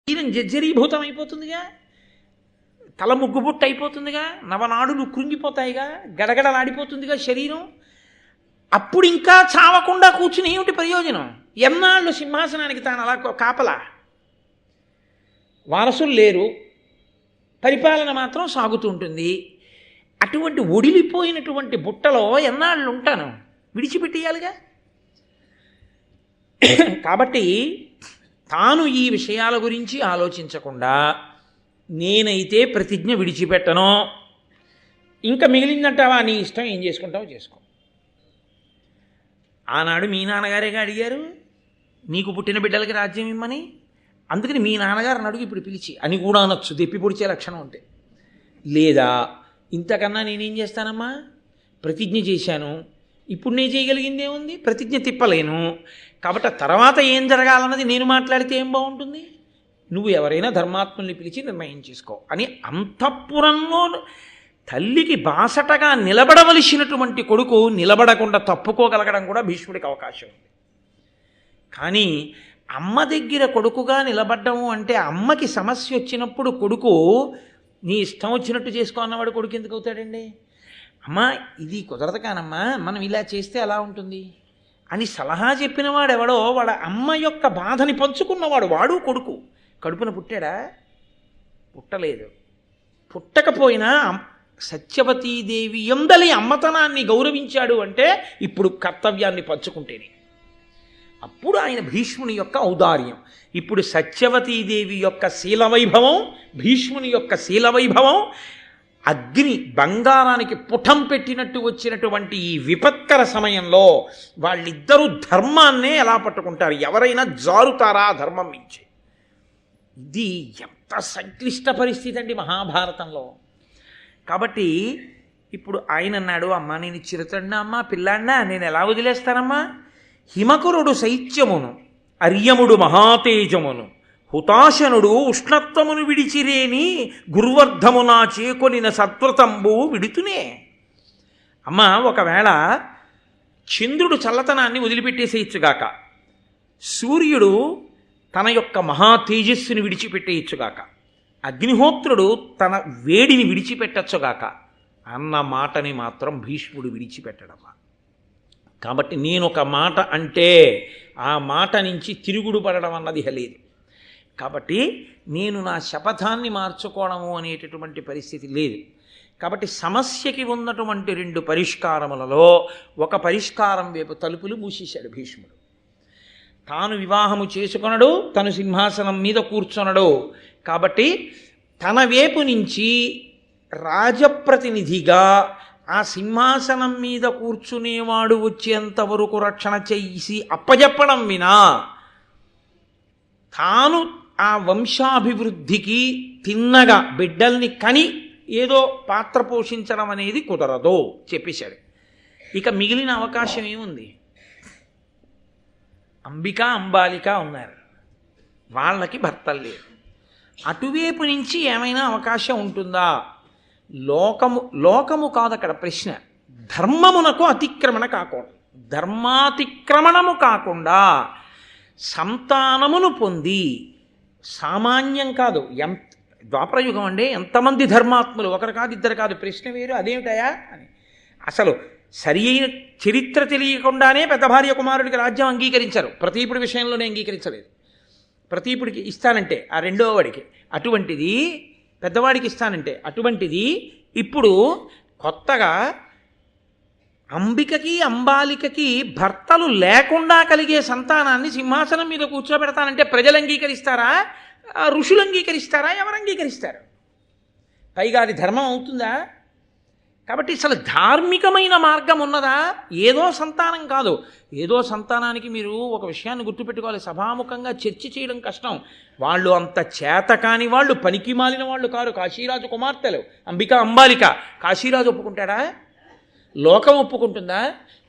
శరీరం జర్జరీభూతం అయిపోతుందిగా, తల ముగ్గుబుట్టు అయిపోతుందిగా, నవనాడులు కృంగిపోతాయిగా, గడగడలాడిపోతుందిగా శరీరం. అప్పుడు ఇంకా చావకుండా కూర్చుని ఏమిటి ప్రయోజనం? ఎన్నాళ్ళు సింహాసనానికి తాను అలా కాపలా? వారసులు లేరు, పరిపాలన మాత్రం సాగుతుంటుంది. అటువంటి ఒడిలిపోయినటువంటి బుట్టలో ఎన్నాళ్ళు ఉంటాను? విడిచిపెట్టేయాలిగా. కాబట్టి తాను ఈ విషయాల గురించి ఆలోచించకుండా నేనైతే ప్రతిజ్ఞ విడిచిపెట్టను, ఇంకా మిగిలిందంటావా నీ ఇష్టం, ఏం చేసుకుంటావో చేసుకో. ఆనాడు మీ నాన్నగారేగా అడిగారు నీకు పుట్టిన బిడ్డలకి రాజ్యం ఇమ్మని, అందుకని మీ నాన్నగారిని అడుగు ఇప్పుడు పిలిచి అని కూడా అనొచ్చు, దెప్పి పొడిచే లక్షణం ఉంటే. లేదా ఇంతకన్నా నేనేం చేస్తానమ్మా, ప్రతిజ్ఞ చేశాను, ఇప్పుడు నేను చేయగలిగింది ఏముంది, ప్రతిజ్ఞ తిప్పలేను, కాబట్టి తర్వాత ఏం జరగాలన్నది నేను మాట్లాడితే ఏం బాగుంటుంది, నువ్వు ఎవరైనా ధర్మాత్ముల్ని పిలిచి నిర్ణయం చేసుకో అని అంతఃపురంలో తల్లికి బాసటగా నిలబడవలసినటువంటి కొడుకు నిలబడకుండా తప్పుకోగలగడం కూడా భీష్ముడికి అవకాశం ఉంది. కానీ అమ్మ దగ్గర కొడుకుగా నిలబడ్డము అంటే అమ్మకి సమస్య వచ్చినప్పుడు కొడుకు నీ ఇష్టం వచ్చినట్టు చేసుకో అన్నవాడు కొడుకు ఎందుకు అవుతాడండి? అమ్మ ఇది కుదరదు కానమ్మా, మనం ఇలా చేస్తే అలా ఉంటుంది అని సలహా చెప్పినవాడు ఎవడో, వాడు అమ్మ యొక్క బాధని పంచుకున్నవాడు, వాడు కొడుకు. కడుపున పుట్టాడా? పుట్టలేదు. పుట్టకపోయినా సత్యవతీదేవి ఎందలి అమ్మతనాన్ని గౌరవించాడు అంటే ఇప్పుడు కర్తవ్యాన్ని పంచుకుంటేనే. అప్పుడు ఆయన భీష్ముని యొక్క ఔదార్యం. ఇప్పుడు సత్యవతీదేవి యొక్క శీలవైభవం, భీష్ముని యొక్క శీలవైభవం, అగ్ని బంగారానికి పుటం పెట్టినట్టు వచ్చినటువంటి ఈ విపత్కర సమయంలో వాళ్ళిద్దరూ ధర్మాన్నే ఎలా పట్టుకుంటారు? ఎవరైనా జారుతారా ధర్మం నుంచి? ఇది ఎంత సంక్లిష్ట పరిస్థితి అండి మహాభారతంలో. కాబట్టి ఇప్పుడు ఆయన అన్నాడు, అమ్మా నేను చిరుతండా అమ్మా పిల్లాడినా నేను ఎలా వదిలేస్తానమ్మా? హిమకురుడు శైత్యమును, అర్యముడు మహాతేజమును, హుతాశనుడు ఉష్ణత్వమును విడిచిరేని గురువర్ధమునా చేకొనిన సత్వతంబు విడుతునే. అమ్మ ఒకవేళ చంద్రుడు చల్లతనాన్ని వదిలిపెట్టేసేయచ్చుగాక, సూర్యుడు తన యొక్క మహా తేజస్సుని విడిచిపెట్టేయచ్చుగాక, అగ్నిహోత్రుడు తన వేడిని విడిచిపెట్టచ్చుగాక అన్న మాటని మాత్రం భీష్ముడు విడిచిపెట్టడమా. కాబట్టి నేను ఒక మాట అంటే ఆ మాట నుంచి తిరుగుడు పడడం అన్నది లేదు. కాబట్టి నేను నా శపథాన్ని మార్చుకోవడము అనేటటువంటి పరిస్థితి లేదు. కాబట్టి సమస్యకి ఉన్నటువంటి రెండు పరిష్కారములలో ఒక పరిష్కారం వైపు తలుపులు మూసేశాడు భీష్ముడు. తాను వివాహము చేసుకొనడు, తను సింహాసనం మీద కూర్చొనడు. కాబట్టి తన వైపు నుంచి రాజప్రతినిధిగా ఆ సింహాసనం మీద కూర్చునేవాడు వచ్చేంతవరకు రక్షణ చేసి అప్పజెప్పడం వినా తాను ఆ వంశాభివృద్ధికి తిన్నగా బిడ్డల్ని కని ఏదో పాత్ర పోషించడం అనేది కుదరదు చెప్పేశాడు. ఇక మిగిలిన అవకాశం ఏముంది? అంబిక అంబాలిక ఉన్నారు, వాళ్ళకి భర్తలు లేరు. అటువైపు నుంచి ఏమైనా అవకాశం ఉంటుందా? లోకము కాదు అక్కడ ప్రశ్న, ధర్మమునకు అతిక్రమణ కాకూడదు. ధర్మాతిక్రమణము కాకుండా సంతానమును పొంది, సామాన్యం కాదు, ద్వాపరయుగం అండి, ఎంతమంది ధర్మాత్ములు, ఒకరు కాదు ఇద్దరు కాదు, ప్రశ్న వేరు అదేమిటయా అని. అసలు సరి అయిన చరిత్ర తెలియకుండానే పెద్ద భార్య కుమారుడికి రాజ్యం అంగీకరించారు, ప్రతీపుడి విషయంలోనే అంగీకరించలేదు. ప్రతీపుడికి ఇస్తానంటే ఆ రెండో వాడికి అటువంటిది, పెద్దవాడికి ఇస్తానంటే అటువంటిది, ఇప్పుడు కొత్తగా అంబికకి అంబాలికకి భర్తలు లేకుండా కలిగే సంతానాన్ని సింహాసనం మీద కూర్చోబెడతానంటే ప్రజలు అంగీకరిస్తారా? ఋషులు అంగీకరిస్తారా? ఎవరు అంగీకరిస్తారు? పైగా అది ధర్మం అవుతుందా? కాబట్టి అసలు ధార్మికమైన మార్గం ఉన్నదా? ఏదో సంతానం కాదు, ఏదో సంతానానికి మీరు ఒక విషయాన్ని గుర్తుపెట్టుకోవాలి, సభాముఖంగా చర్చ చేయడం కష్టం. వాళ్ళు అంత చేత కాని వాళ్ళు, పనికి మాలిన వాళ్ళు కారు. కాశీరాజు కుమార్తెలు అంబిక అంబాలిక. కాశీరాజు ఒప్పుకుంటాడా? లోకం ఒప్పుకుంటుందా?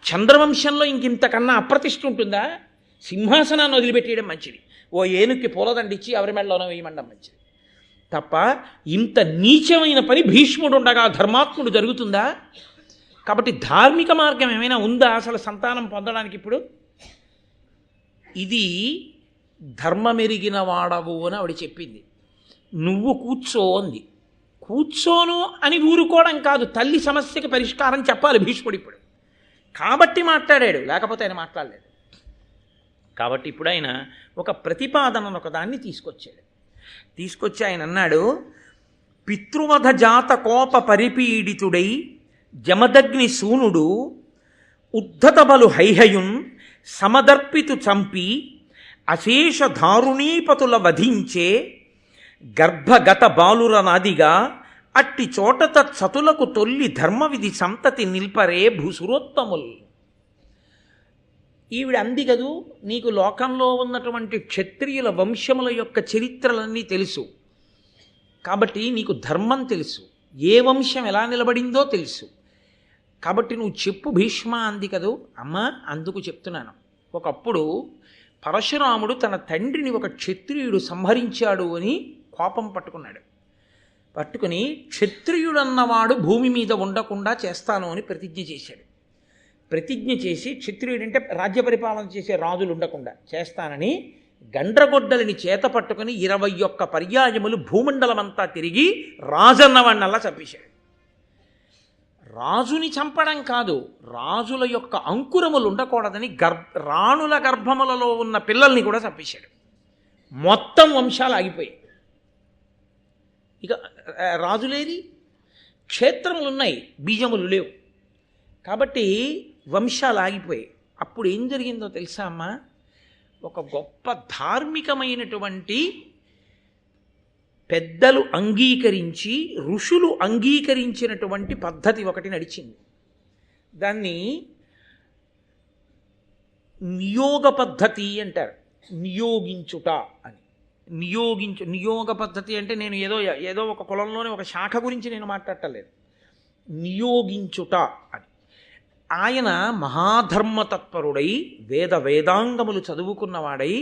చంద్రవంశంలో ఇంకింతకన్నా అప్రతిష్ఠ ఉంటుందా? సింహాసనాన్ని వదిలిపెట్టేయడం మంచిది, ఓ ఏనుక్కి పూలదండిచ్చి ఎవరి మెడలోనో వేయమండం మంచిది తప్ప ఇంత నీచమైన పని భీష్ముడు ఉండగా ధర్మాత్ముడు జరుగుతుందా? కాబట్టి ధార్మిక మార్గం ఏమైనా ఉందా అసలు సంతానం పొందడానికి? ఇప్పుడు ఇది ధర్మమెరిగిన వాడవు అని ఆవిడ చెప్పింది. నువ్వు కూర్చో అంది. కూర్చోను అని ఊరుకోవడం కాదు, తల్లి సమస్యకి పరిష్కారం చెప్పాలి భీష్ముడు ఇప్పుడు. కాబట్టి మాట్లాడాడు, లేకపోతే ఆయన మాట్లాడలేదు. కాబట్టి ఇప్పుడు ఆయన ఒక ప్రతిపాదనను ఒకదాన్ని తీసుకొచ్చి ఆయన అన్నాడు, పితృవధ జాత కోప పరిపీడితుడై జమదగ్ని సూనుడు ఉద్ధతబలు హైహయున్ సమదర్పితు చంపి అశేష దారుణీపతుల వధించే గర్భగత బాలుర నాదిగా అట్టి చోట తత్సతులకు తొల్లి ధర్మవిధి సంతతి నిల్పరే భూసురోత్తముల్. ఈవిడ అంది కదూ, నీకు లోకంలో ఉన్నటువంటి క్షత్రియుల వంశముల యొక్క చరిత్రలన్నీ తెలుసు, కాబట్టి నీకు ధర్మం తెలుసు, ఏ వంశం ఎలా నిలబడిందో తెలుసు, కాబట్టి నువ్వు చెప్పు భీష్మ అంది కదూ. అమ్మ, అందుకు చెప్తున్నాను. ఒకప్పుడు పరశురాముడు తన తండ్రిని ఒక క్షత్రియుడు సంహరించాడు అని కోపం పట్టుకుని క్షత్రియుడన్నవాడు భూమి మీద ఉండకుండా చేస్తాను అని ప్రతిజ్ఞ చేసి క్షత్రియుడంటే రాజ్య పరిపాలన చేసే రాజులు ఉండకుండా చేస్తానని గండ్రగొడ్డలిని చేత పట్టుకుని 21 పర్యాయములు భూమండలమంతా తిరిగి రాజన్నవాణ్ణల్లా చంపేశాడు. రాజుని చంపడం కాదు, రాజుల యొక్క అంకురములు ఉండకూడదని రాణుల గర్భములలో ఉన్న పిల్లల్ని కూడా చంపేశాడు. మొత్తం వంశాలు ఆగిపోయాయి. ఇక రాజులేది, క్షేత్రములు ఉన్నాయి, బీజములు లేవు, కాబట్టి వంశాలు ఆగిపోయాయి. అప్పుడు ఏం జరిగిందో తెలుసా అమ్మా? ఒక గొప్ప ధార్మికమైనటువంటి పెద్దలు అంగీకరించి, ఋషులు అంగీకరించినటువంటి పద్ధతి ఒకటి నడిచింది. దాన్ని నియోగ పద్ధతి అంటారు. నియోగించుట అని. నియోగ పద్ధతి అంటే నేను ఏదో ఒక కులంలోనే ఒక శాఖ గురించి నేను మాట్లాడటలేదు. నియోగించుట అని. ఆయన మహాధర్మతత్పరుడై వేదాంగములు చదువుకున్నవాడై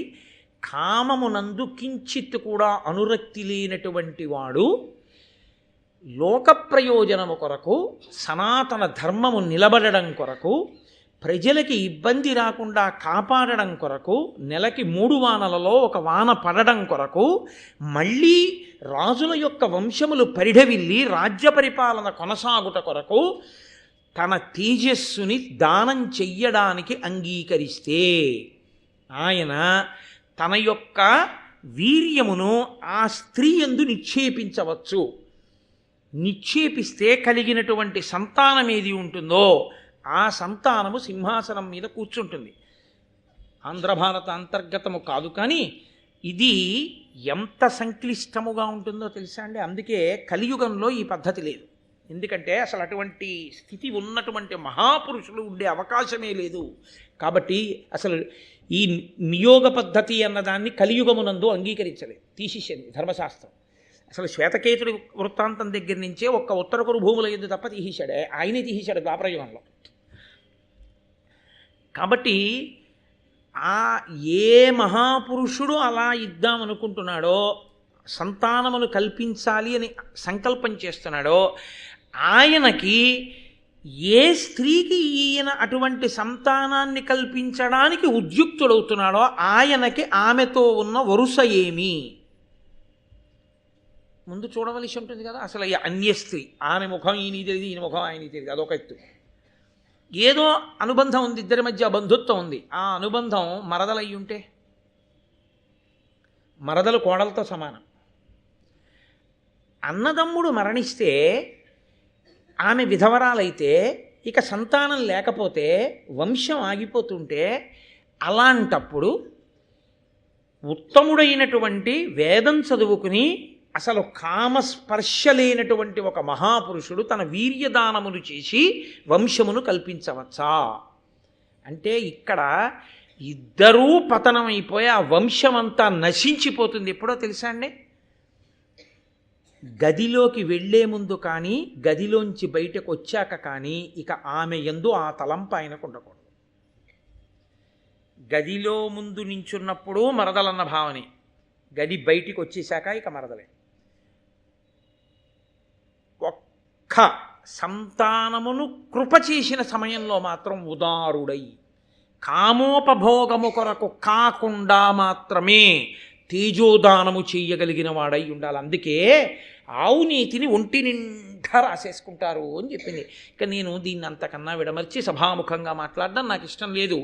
కామమునందు కించిత్ కూడా అనురక్తి లేనటువంటి వాడు లోక ప్రయోజనము కొరకు, సనాతన ధర్మము నిలబడడం కొరకు, ప్రజలకి ఇబ్బంది రాకుండా కాపాడడం కొరకు, నెలకి 3 వానలలో 1 వాన పడడం కొరకు, మళ్ళీ రాజుల యొక్క వంశములు పరిఢవిల్లి రాజ్య పరిపాలన కొనసాగుట కొరకు తన తేజస్సుని దానం చెయ్యడానికి అంగీకరిస్తే ఆయన తన యొక్క వీర్యమును ఆ స్త్రీ యందు నిక్షేపించవచ్చు. నిక్షేపిస్తే కలిగినటువంటి సంతానం ఏది ఉంటుందో ఆ సంతానము సింహాసనం మీద కూర్చుంటుంది. ఆంధ్రభారత అంతర్గతము కాదు, కానీ ఇది ఎంత సంక్లిష్టముగా ఉంటుందో తెలుసా అండి. అందుకే కలియుగంలో ఈ పద్ధతి లేదు. ఎందుకంటే అసలు అటువంటి స్థితి ఉన్నటువంటి మహాపురుషులు ఉండే అవకాశమే లేదు. కాబట్టి అసలు ఈ నియోగ పద్ధతి అన్నదాన్ని కలియుగమునందు అంగీకరించలేదు, తీసేసింది ధర్మశాస్త్రం. అసలు శ్వేతకేతుడి వృత్తాంతం దగ్గర నుంచే ఒక్క ఉత్తరకురు భూముల యుద్ధ తప్ప తీసేశాడే, ఆయనే తీసేశాడు ద్వాపరయుగంలో. కాబట్టి ఏ మహాపురుషుడు అలా ఇద్దామనుకుంటున్నాడో, సంతానమును కల్పించాలి అని సంకల్పం చేస్తున్నాడో, ఆయనకి ఏ స్త్రీకి ఈయన అటువంటి సంతానాన్ని కల్పించడానికి ఉద్యుక్తుడవుతున్నాడో ఆయనకి ఆమెతో ఉన్న వరుస ఏమి ముందు చూడవలసి ఉంటుంది కదా. అసలు అన్య స్త్రీ, ఆమె ముఖం ఈయన తెలియదు, ఈయన ముఖం ఆయన తెలియదు, అదొక ఎత్తు. ఏదో అనుబంధం ఉంది, ఇద్దరి మధ్య బంధుత్వం ఉంది. ఆ అనుబంధం మరదలయ్యి ఉంటే, మరదలు కోడలతో సమానం. అన్నదమ్ముడు మరణిస్తే ఆమె విధవరాలైతే ఇక సంతానం లేకపోతే వంశం ఆగిపోతుంటే, అలాంటప్పుడు ఉత్తముడైనటువంటి వేదం చదువుకుని అసలు కామస్పర్శ లేనటువంటి ఒక మహాపురుషుడు తన వీర్యదానమును చేసి వంశమును కల్పించవచ్చా అంటే, ఇక్కడ ఇద్దరూ పతనమైపోయి ఆ వంశమంతా నశించిపోతుంది. ఎప్పుడో తెలుసా అండి? గదిలోకి వెళ్లే ముందు కానీ, గదిలోంచి బయటకు వచ్చాక కానీ ఇక ఆమె యందు ఆ తలంపు ఆయనకు ఉండకూడదు. గదిలో ముందు నించున్నప్పుడు మరదలన్న భావనే, గది బయటికి వచ్చేశాక ఇక మరదలే. ఒక్క సంతానమును కృప చేసిన సమయంలో మాత్రం ఉదారుడై కామోపభోగము కొరకు కాకుండా మాత్రమే తేజోదానము చెయ్యగలిగిన వాడై ఉండాలి. అందుకే ఆవు నీతిని ఒంటి నిండా రాసేసుకుంటారు అని చెప్పింది. ఇక నేను దీన్ని అంతకన్నా విడమర్చి సభాముఖంగా మాట్లాడడం నాకు ఇష్టం లేదు.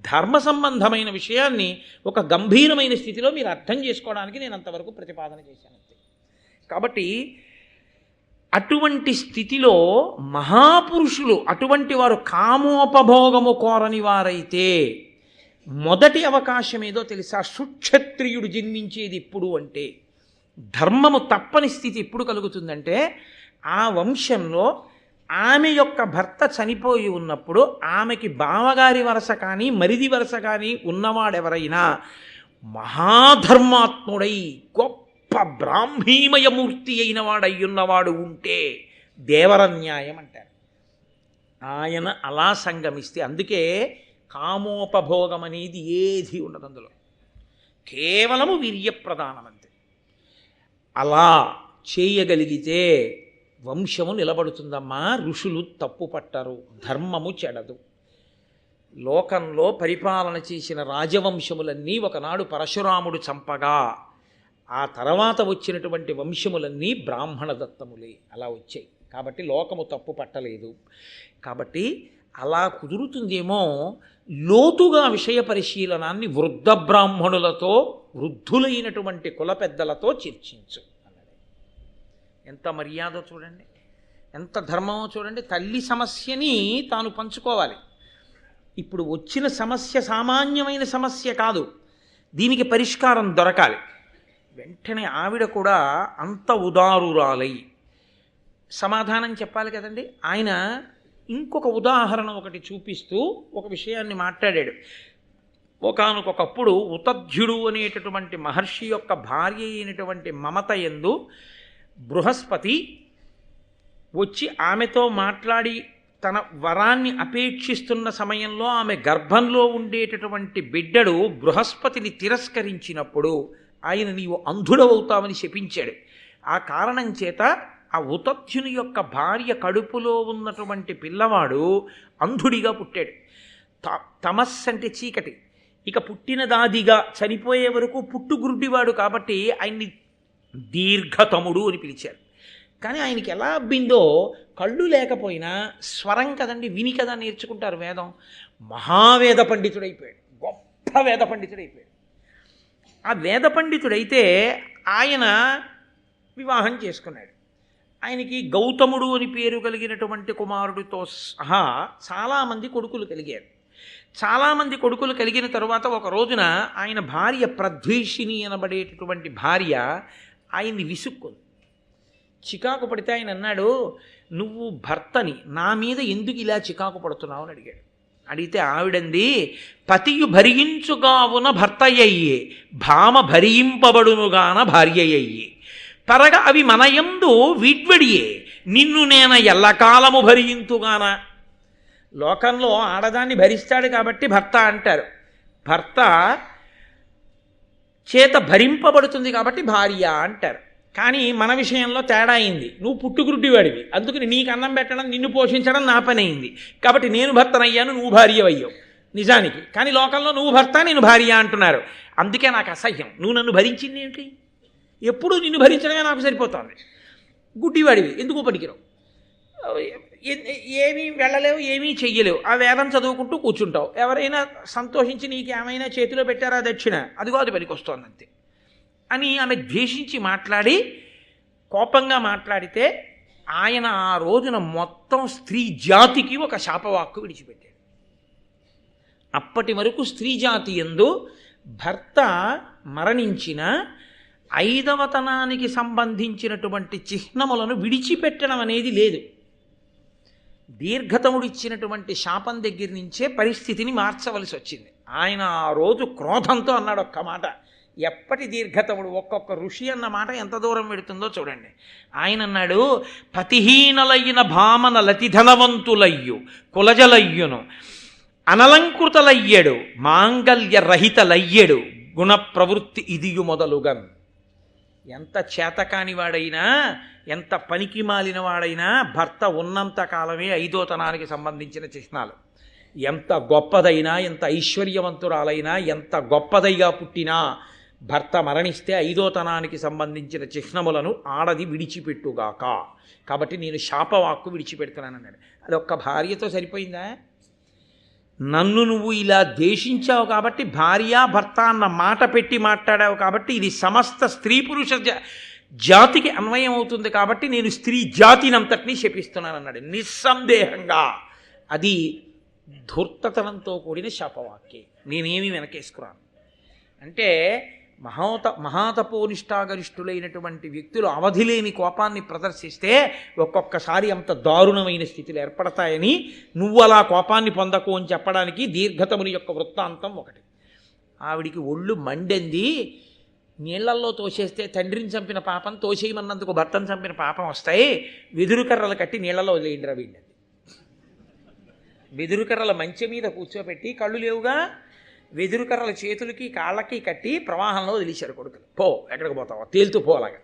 ధర్మ సంబంధమైన విషయాన్ని ఒక గంభీరమైన స్థితిలో మీరు అర్థం చేసుకోవడానికి నేను అంతవరకు ప్రతిపాదన చేశాను అంతే. కాబట్టి అటువంటి స్థితిలో మహాపురుషులు అటువంటి వారు కామోపభోగము కోరని వారైతే మొదటి అవకాశం ఏదో తెలుసా? సుక్షత్రియుడు జన్మించేది ఎప్పుడు అంటే, ధర్మము తప్పని స్థితి ఎప్పుడు కలుగుతుందంటే, ఆ వంశంలో ఆమె యొక్క భర్త చనిపోయి ఉన్నప్పుడు ఆమెకి బావగారి వరస కానీ మరిది వరస కానీ ఉన్నవాడెవరైనా మహాధర్మాత్ముడై గొప్ప బ్రాహ్మీమయమూర్తి అయిన వాడయ్యున్నవాడు ఉంటే దేవరన్యాయం అంటారు. ఆయన అలా సంగమిస్తే, అందుకే కామోపభోగం అనేది ఏది ఉండదు అందులో, కేవలము వీర్యప్రధానం అంతే. అలా చేయగలిగితే వంశము నిలబడుతుందమ్మా. ఋషులు తప్పు పట్టరు, ధర్మము చెడదు. లోకంలో పరిపాలన చేసిన రాజవంశములన్నీ ఒకనాడు పరశురాముడు చంపగా ఆ తర్వాత వచ్చినటువంటి వంశములన్నీ బ్రాహ్మణ దత్తములే అలా వచ్చాయి. కాబట్టి లోకము తప్పు పట్టలేదు. కాబట్టి అలా కుదురుతుందేమో లోతుగా విషయ పరిశీలనాన్ని వృద్ధ బ్రాహ్మణులతో, వృద్ధులైనటువంటి కుల పెద్దలతో చర్చించు అన్నది. ఎంత మర్యాద చూడండి, ఎంత ధర్మమో చూడండి. తల్లి సమస్యని తాను పంచుకోవాలి. ఇప్పుడు వచ్చిన సమస్య సామాన్యమైన సమస్య కాదు, దీనికి పరిష్కారం దొరకాలి. వెంటనే ఆవిడ కూడా అంత ఉదారురాలై సమాధానం చెప్పాలి కదండి. ఆయన ఇంకొక ఉదాహరణ ఒకటి చూపిస్తూ ఒక విషయాన్ని మాట్లాడాడు. ఒకానొకప్పుడు ఉతధ్యుడు అనేటటువంటి మహర్షి యొక్క భార్య అయినటువంటి మమత యందు బృహస్పతి వచ్చి ఆమెతో మాట్లాడి తన వరాన్ని అపేక్షిస్తున్న సమయంలో ఆమె గర్భంలో ఉండేటటువంటి బిడ్డడు బృహస్పతిని తిరస్కరించినప్పుడు ఆయన నీవు అంధుడవుతావని శపించాడు. ఆ కారణం చేత ఆ ఉతధ్యుని యొక్క భార్య కడుపులో ఉన్నటువంటి పిల్లవాడు అంధుడిగా పుట్టాడు. తమస్సు అంటే చీకటి. ఇక పుట్టినదాదిగా చనిపోయే వరకు పుట్టుగురుడివాడు కాబట్టి ఆయన్ని దీర్ఘతముడు అని పిలిచారు. కానీ ఆయనకి ఎలా అబ్బిందో, కళ్ళు లేకపోయినా స్వరం కదండి, విని కదా నేర్చుకుంటారు వేదం. మహావేద పండితుడైపోయాడు, గొప్ప వేద పండితుడైపోయాడు. ఆ వేద పండితుడైతే ఆయన వివాహం చేసుకున్నాడు. ఆయనకి గౌతముడు అని పేరు కలిగినటువంటి కుమారుడితో సహా చాలామంది కొడుకులు కలిగారు. చాలామంది కొడుకులు కలిగిన తరువాత ఒక రోజున ఆయన భార్య ప్రద్వేషిణి అనబడేటటువంటి భార్య ఆయన్ని విసుక్కుంది. చికాకు పడితే ఆయన అన్నాడు, నువ్వు భర్తని, నా మీద ఎందుకు ఇలా చికాకు పడుతున్నావు అని అడిగాడు. అడిగితే ఆవిడంది, పతియు భరించుగావున భర్తయ్యే, భామ భరింపబడునుగాన భార్యయ్యే, పరగ అవి మనయందు వీడ్వడియే, నిన్ను నేను ఎల్లకాలము భరింతుగాన. లోకంలో ఆడదాన్ని భరిస్తాడు కాబట్టి భర్త అంటారు, భర్త చేత భరింపబడుతుంది కాబట్టి భార్య అంటారు. కానీ మన విషయంలో తేడా అయింది. నువ్వు పుట్టుగురుడ్డివాడివి, అందుకని నీకు అన్నం పెట్టడం, నిన్ను పోషించడం నా పని అయింది కాబట్టి నేను భర్తనయ్యాను, నువ్వు భార్య అయ్యావు నిజానికి. కానీ లోకంలో నువ్వు భర్త, నేను భార్య అంటున్నారు. అందుకే నాకు అసహ్యం. నువ్వు నన్ను భరించింది ఏంటి? ఎప్పుడూ నిన్ను భరించడమే నాకు సరిపోతుంది. గుడ్డివాడివి, ఎందుకు పనికిరావు, ఏమీ వెళ్ళలేవు, ఏమీ చెయ్యలేవు, ఆ వేదం చదువుకుంటూ కూర్చుంటావు. ఎవరైనా సంతోషించి నీకు ఏమైనా చేతిలో పెట్టారా దక్షిణ, అదిగో అది పనికి వస్తుంది అంతే అని ఆమె ద్వేషించి మాట్లాడి కోపంగా మాట్లాడితే ఆయన ఆ రోజున మొత్తం స్త్రీ జాతికి ఒక శాపవాక్కు విడిచిపెట్టాడు. అప్పటి వరకు స్త్రీ జాతి యందు భర్త మరణించిన 5వ తనానికి సంబంధించినటువంటి చిహ్నములను విడిచిపెట్టడం అనేది లేదు. దీర్ఘతముడు ఇచ్చినటువంటి శాపం దగ్గర నుంచే పరిస్థితిని మార్చవలసి వచ్చింది. ఆయన ఆ రోజు క్రోధంతో అన్నాడు ఒక్క మాట. ఎప్పటి దీర్ఘతముడు, ఒక్కొక్క ఋషి అన్న మాట ఎంత దూరం పెడుతుందో చూడండి. ఆయన అన్నాడు, పతిహీనలైన భామన లతిధనవంతులయ్యు కులజలయ్యును అనలంకృతలయ్యడు మాంగల్య రహితలయ్యడు గుణ ప్రవృత్తి ఇదియు మొదలుగన్. ఎంత చేతకాని వాడైనా, ఎంత పనికి మాలిన వాడైనా భర్త ఉన్నంత కాలమే 5వ తనానికి సంబంధించిన చిహ్నాలు. ఎంత గొప్పదైనా, ఎంత ఐశ్వర్యవంతురాలైనా, ఎంత గొప్పదైగా పుట్టినా భర్త మరణిస్తే 5వ తనానికి సంబంధించిన చిహ్నములను ఆడది విడిచిపెట్టుగాక. కాబట్టి నేను శాపవాక్కు విడిచిపెడుతున్నానన్నాడు. అది ఒక్క భార్యతో సరిపోయిందా? నన్ను నువ్వు ఇలా ద్వేషించావు కాబట్టి, భార్య భర్త అన్న మాట పెట్టి మాట్లాడావు కాబట్టి, ఇది సమస్త స్త్రీ పురుష జాతికి అన్వయం అవుతుంది కాబట్టి నేను స్త్రీ జాతినంతటినీ శపిస్తున్నానన్నాడు. నిస్సందేహంగా అది ధూర్తతనంతో కూడిన శాపవాక్యే. నేనేమి వెనకేసుకురాను. అంటే మహాతపోనిష్టాగరిష్ఠులైనటువంటి వ్యక్తులు అవధిలేని కోపాన్ని ప్రదర్శిస్తే ఒక్కొక్కసారి అంత దారుణమైన స్థితిలో ఏర్పడతాయని, నువ్వు అలా కోపాన్ని పొందకు అని చెప్పడానికి దీర్ఘతముని యొక్క వృత్తాంతం ఒకటి. ఆవిడికి ఒళ్ళు మండింది. నీళ్లల్లో తోసేస్తే తండ్రిని చంపిన పాపం, తోసేయమన్నందుకు భర్తను చంపిన పాపం వస్తాయి. వెదురు కర్రలు కట్టి నీళ్లలో వదిలేయండి రా వీళ్ళని. వెదురు కర్రల మంచె మీద కూర్చోబెట్టి, కళ్ళు లేవుగా, వెదురు కర్రల చేతులకి కాళ్ళకి కట్టి ప్రవాహంలో వదిలేశారు కొడుకులు. పో, ఎక్కడికి పోతావో తేలుతూ పోలాగా.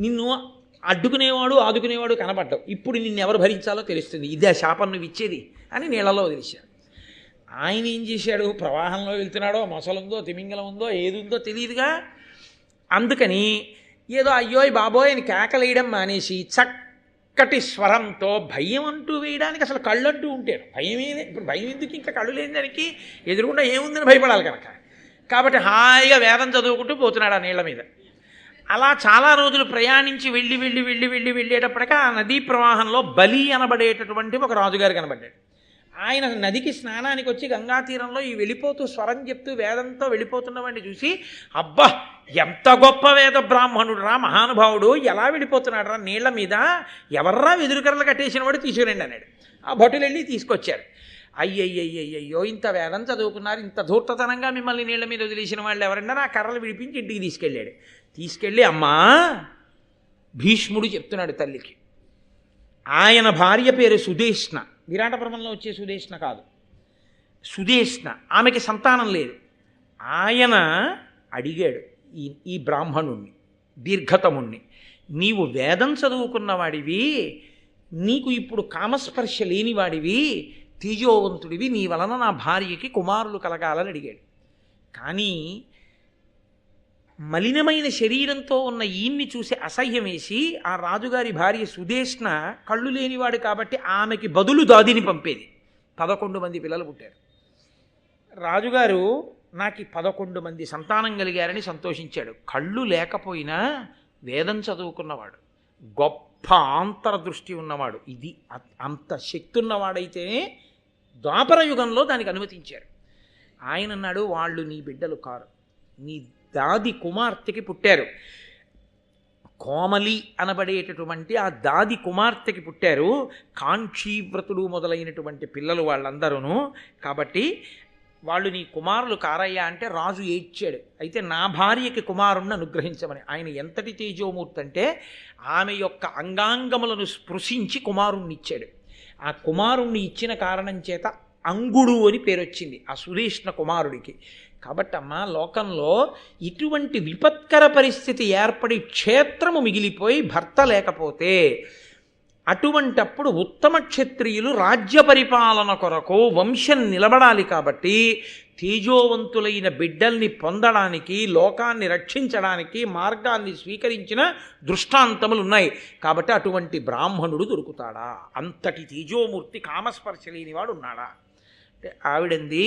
నిన్ను అడ్డుకునేవాడు ఆదుకునేవాడు కనబడ్డావు, ఇప్పుడు నిన్ను ఎవరు భరించాలో తెలుస్తుంది, ఇదే శాపం నువ్వు ఇచ్చేది అని నీళ్ళలో వదిలేశారు. ఆయన ఏం చేశాడు? ప్రవాహంలో వెళ్తున్నాడో, మొసలుందో తిమింగలం ఉందో ఏదుందో తెలియదుగా. అందుకని ఏదో అయ్యోయ్ బాబోయ్ అని కేకలేయడం మానేసి చక్కటి స్వరంతో భయం అంటూ వేయడానికి అసలు కళ్ళు అంటూ ఉంటారు. భయమే, ఇప్పుడు భయం ఎందుకు? ఇంకా కళ్ళు లేని దానికి ఎదురుకుండా ఏముందని భయపడాలి కనుక. కాబట్టి హాయిగా వేదం చదువుకుంటూ పోతున్నాడు ఆ నీళ్ల మీద. అలా చాలా రోజులు ప్రయాణించి వెళ్ళేటప్పటికీ ఆ నదీ ప్రవాహంలో బలి అనబడేటటువంటి ఒక రాజుగారు కనబడ్డాడు. ఆయన నదికి స్నానానికి వచ్చి గంగా తీరంలో ఈ వెళ్ళిపోతూ స్వరం చెప్తూ వేదంతో వెళ్ళిపోతున్నవాడిని చూసి, అబ్బా ఎంత గొప్ప వేద బ్రాహ్మణుడు రా, మహానుభావుడు, ఎలా వెళ్ళిపోతున్నాడు రా నీళ్ల మీద, ఎవర్రా వెదురుకర్రలు కట్టేసిన వాడు తీసుకురండి అన్నాడు. ఆ భటులు వెళ్ళి తీసుకొచ్చారు. అయ్యయ్యయ్యయ్యో, ఇంత వేదం చదువుకున్నారు, ఇంత ధూర్తతనంగా మిమ్మల్ని నీళ్ల మీద వదిలేసిన వాళ్ళు ఎవరన్నా, ఆ కర్రలు విడిపించి ఇంటికి తీసుకెళ్ళాడు. తీసుకెళ్ళి, అమ్మా, భీష్ముడు చెప్తున్నాడు తల్లికి, ఆయన భార్య పేరు సుదేష్ణ, విరాటపర్వంలో వచ్చే సుదేష్ణ కాదు, సుదేష్ణ. ఆమెకి సంతానం లేదు. ఆయన అడిగాడు ఈ బ్రాహ్మణుణ్ణి, దీర్ఘతముణ్ణి, నీవు వేదం చదువుకున్నవాడివి, నీకు ఇప్పుడు కామస్పర్శ లేనివాడివి, తేజోవంతుడివి, నీ వలన నా భార్యకి కుమారులు కలగాలని అడిగాడు. కానీ మలినమైన శరీరంతో ఉన్న ఈయన్ని చూసి అసహ్యం వేసి ఆ రాజుగారి భార్య సుదేష్ణ కళ్ళు లేనివాడు కాబట్టి ఆమెకి బదులు దాదిని పంపేది. 11 మంది పిల్లలు పుట్టారు. రాజుగారు నాకు 11 మంది సంతానం కలిగారని సంతోషించాడు. కళ్ళు లేకపోయినా వేదం చదువుకున్నవాడు, గొప్ప ఆంతరదృష్టి ఉన్నవాడు, ఇది అంత శక్తి ఉన్నవాడైతేనే ద్వాపర యుగంలో దానికి అనుమతించారు. ఆయన అన్నాడు, వాళ్ళు నీ బిడ్డలు కారు, నీ దాది కుమార్తెకి పుట్టారు. కోమలి అనబడేటటువంటి ఆ దాది కుమార్తెకి పుట్టారు. కాంక్షీవ్రతుడు మొదలైనటువంటి పిల్లలు వాళ్ళందరూ. కాబట్టి వాళ్ళు నీ కుమారులు కారయ్యా అంటే రాజు ఏడ్చాడు. అయితే నా భార్యకి కుమారుణ్ణి అనుగ్రహించమని. ఆయన ఎంతటి తేజోమూర్తి అంటే ఆమె యొక్క అంగాంగములను స్పృశించి కుమారుణ్ణి ఇచ్చాడు. ఆ కుమారుణ్ణి ఇచ్చిన కారణం చేత అంగుడు అని పేరు వచ్చింది ఆ సుదేష్ణ కుమారుడికి. కాబట్టి అమ్మ, లోకంలో ఇటువంటి విపత్కర పరిస్థితి ఏర్పడి క్షేత్రము మిగిలిపోయి భర్త లేకపోతే, అటువంటప్పుడు ఉత్తమ క్షత్రియులు రాజ్య పరిపాలన కొరకు వంశం నిలబడాలి. కాబట్టి తేజోవంతులైన బిడ్డల్ని పొందడానికి, లోకాన్ని రక్షించడానికి మార్గాన్ని స్వీకరించిన దృష్టాంతములు ఉన్నాయి. కాబట్టి అటువంటి బ్రాహ్మణుడు దొరుకుతాడా? అంతటి తేజోమూర్తి కామస్పర్శ లేనివాడు ఉన్నాడా అంటే ఆవిడంది,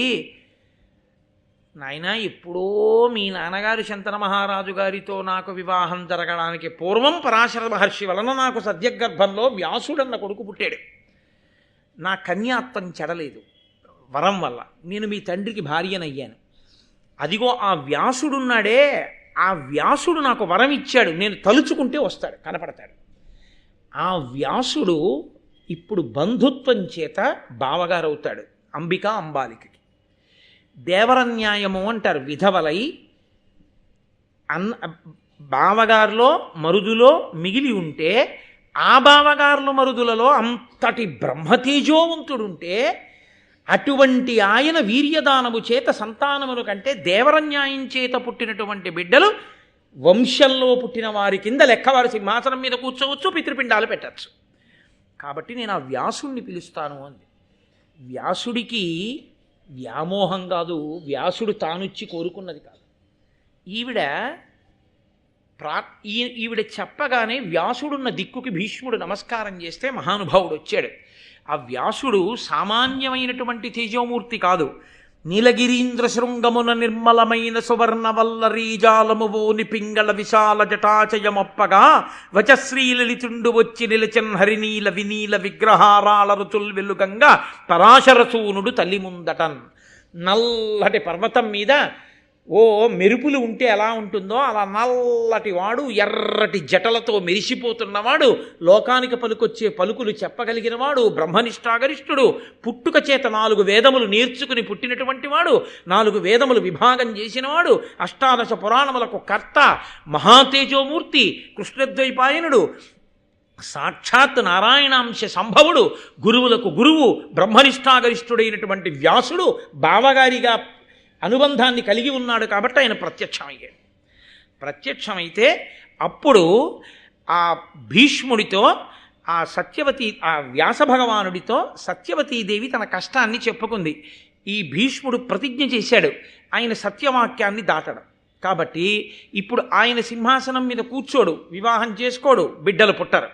నాయన, ఎప్పుడో మీ నాన్నగారు శంతన మహారాజు గారితో నాకు వివాహం జరగడానికి పూర్వం పరాశర మహర్షి వలన నాకు సద్యగర్భంలో వ్యాసుడన్న కొడుకు పుట్టాడు. నా కన్యాత్వం చెడలేదు వరం వల్ల, నేను మీ తండ్రికి భార్యనయ్యాను. అదిగో ఆ వ్యాసుడున్నాడే, ఆ వ్యాసుడు నాకు వరం ఇచ్చాడు, నేను తలుచుకుంటే వస్తాడు, కనపడతాడు. ఆ వ్యాసుడు ఇప్పుడు బంధుత్వం చేత బావగారు అవుతాడు అంబికా అంబాలికి. దేవరన్యాయము అంటారు. విధవలై బావగారులో మరుదులో మిగిలి ఉంటే, ఆ బావగారుల మరుదులలో అంతటి బ్రహ్మతేజోవంతుడుంటే, అటువంటి ఆయన వీర్యదానము చేత సంతానమును కంటే దేవరన్యాయం చేత పుట్టినటువంటి బిడ్డలు వంశంలో పుట్టిన వారి కింద లెక్కవారి సింహాసనం మీద కూర్చోవచ్చు, పితృపిండాలు పెట్టచ్చు. కాబట్టి నేను ఆ వ్యాసుణ్ణి పిలుస్తాను అంది. వ్యాసుడికి వ్యామోహం కాదు, వ్యాసుడు తానుచ్చి కోరుకున్నది కాదు. ఈవిడ ప్రా ఈవిడ చెప్పగానే వ్యాసుడున్న దిక్కుకి భీష్ముడు నమస్కారం చేస్తే మహానుభావుడు వచ్చాడు. ఆ వ్యాసుడు సామాన్యమైనటువంటి తేజోమూర్తి కాదు. నీలగిరీంద్ర శృంగమున నిర్మలమైన సువర్ణవల్లరీజాలమువోని పింగళ విశాల జటాచయమొప్పగా వచశ్రీలలితుండు వచ్చి నిలచన్ హరినీల వినీల విగ్రహారాళ రుచుల్ వెలుగంగా పరాశరసూనుడు తల్లి ముందటన్. నల్లటి పర్వతం మీద ఓ మెరుపులు ఉంటే ఎలా ఉంటుందో అలా నల్లటి వాడు, ఎర్రటి జటలతో మెరిసిపోతున్నవాడు, లోకానికి పలుకొచ్చే పలుకులు చెప్పగలిగిన వాడు, బ్రహ్మనిష్టాగరిష్ఠుడు, పుట్టుక చేత 4 వేదములు నేర్చుకుని పుట్టినటువంటి వాడు, 4 వేదములు విభాగం చేసినవాడు, అష్టాదశ పురాణములకు కర్త, మహాతేజోమూర్తి, కృష్ణద్వైపాయనుడు, సాక్షాత్ నారాయణాంశ సంభవుడు, గురువులకు గురువు, బ్రహ్మనిష్టాగరిష్ఠుడైనటువంటి వ్యాసుడు బావగారిగా అనుబంధాన్ని కలిగి ఉన్నాడు. కాబట్టి ఆయన ప్రత్యక్షమయ్యాడు. ప్రత్యక్షమైతే అప్పుడు ఆ భీష్ముడితో ఆ వ్యాస భగవానుడితో సత్యవతీదేవి తన కష్టాన్ని చెప్పుకుంది. ఈ భీష్ముడు ప్రతిజ్ఞ చేశాడు ఆయన సత్యవాక్యాన్ని దాటడం. కాబట్టి ఇప్పుడు ఆయన సింహాసనం మీద కూర్చోడు, వివాహం చేసుకోడు, బిడ్డలు పుట్టరు.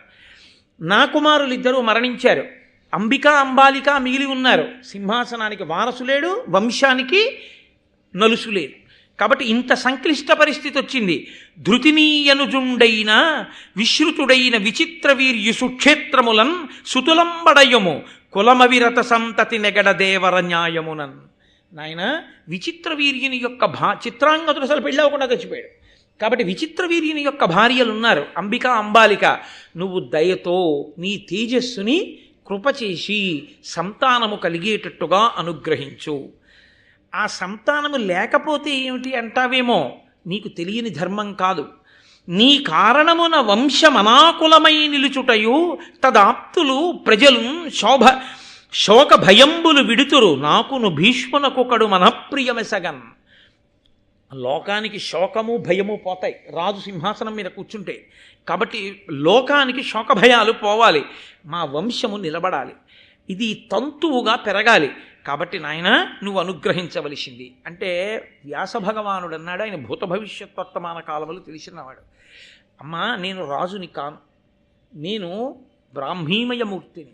నా కుమారులిద్దరూ మరణించారు. అంబిక అంబాలిక మిగిలి ఉన్నారు. సింహాసనానికి వారసు లేడు, వంశానికి నలుసు లేదు. కాబట్టి ఇంత సంక్లిష్ట పరిస్థితి వచ్చింది. ధృతినీయనుజుండైన విశ్రుతుడైన విచిత్ర వీర్యు సుక్షేత్రములన్ సుతులంబడయము కులమవిరత సంతతి నెగడ దేవర న్యాయమునన్. నాయన విచిత్ర వీర్యుని యొక్క చిత్రాంగతుడు అసలు పెళ్ళవకుండా చచ్చిపోయాడు. కాబట్టి విచిత్ర వీర్యుని యొక్క భార్యలు ఉన్నారు, అంబిక అంబాలిక. నువ్వు దయతో నీ తేజస్సుని కృపచేసి సంతానము కలిగేటట్టుగా అనుగ్రహించు. ఆ సంతానము లేకపోతే ఏమిటి అంటావేమో, నీకు తెలియని ధర్మం కాదు. నీ కారణమున వంశమనాకులమై నిలుచుటయు తదాప్తులు ప్రజలు శోక భయంబులు విడుతురు నాకును భీష్మునకొకడు మనఃప్రియమెసగన్. లోకానికి శోకము భయము పోతాయి రాజు సింహాసనం మీద కూర్చుంటే. కాబట్టి లోకానికి శోక భయాలు పోవాలి, మా వంశము నిలబడాలి, ఇది తంతువుగా పెరగాలి. కాబట్టి నాయన నువ్వు అనుగ్రహించవలసింది అంటే వ్యాస భగవానుడు అన్నాడు. ఆయన భూత భవిష్యత్ వర్తమాన కాలములు తెలిసినవాడు. అమ్మా నేను రాజుని కాను, నేను బ్రాహ్మీమయమూర్తిని,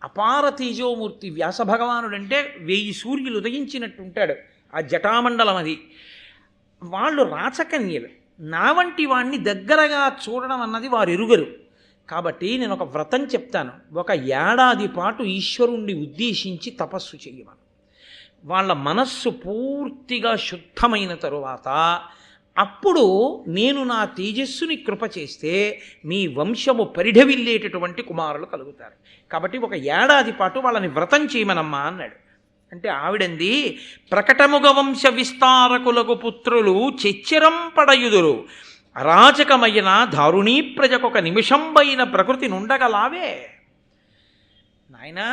అపార తేజోమూర్తి. వ్యాస భగవానుడు అంటే 1000 సూర్యులు ఉదయించినట్టు ఉంటాడు. ఆ జటామండలం అది. వాళ్ళు రాచకన్యలు. నా వంటి వాణ్ణి దగ్గరగా చూడడం అన్నది వారు ఎరుగరు. కాబట్టి నేను ఒక వ్రతం చెప్తాను. 1 ఏడాది పాటు ఈశ్వరుణ్ణి ఉద్దేశించి తపస్సు చేయమను. వాళ్ళ మనస్సు పూర్తిగా శుద్ధమైన తరువాత అప్పుడు నేను నా తేజస్సుని కృప చేస్తే మీ వంశము పరిఢవిల్లేటటువంటి కుమారులు కలుగుతారు. కాబట్టి 1 ఏడాది పాటు వాళ్ళని వ్రతం చేయమనమ్మా అన్నాడు. అంటే ఆవిడంది, ప్రకటముగ వంశ విస్తారకులకు పుత్రులు చెచ్చిరం పడయుదురు, అరాచకమైన దారుణీ ప్రజకొక నిమిషంబైన ప్రకృతి నుండగలావే. నాయనా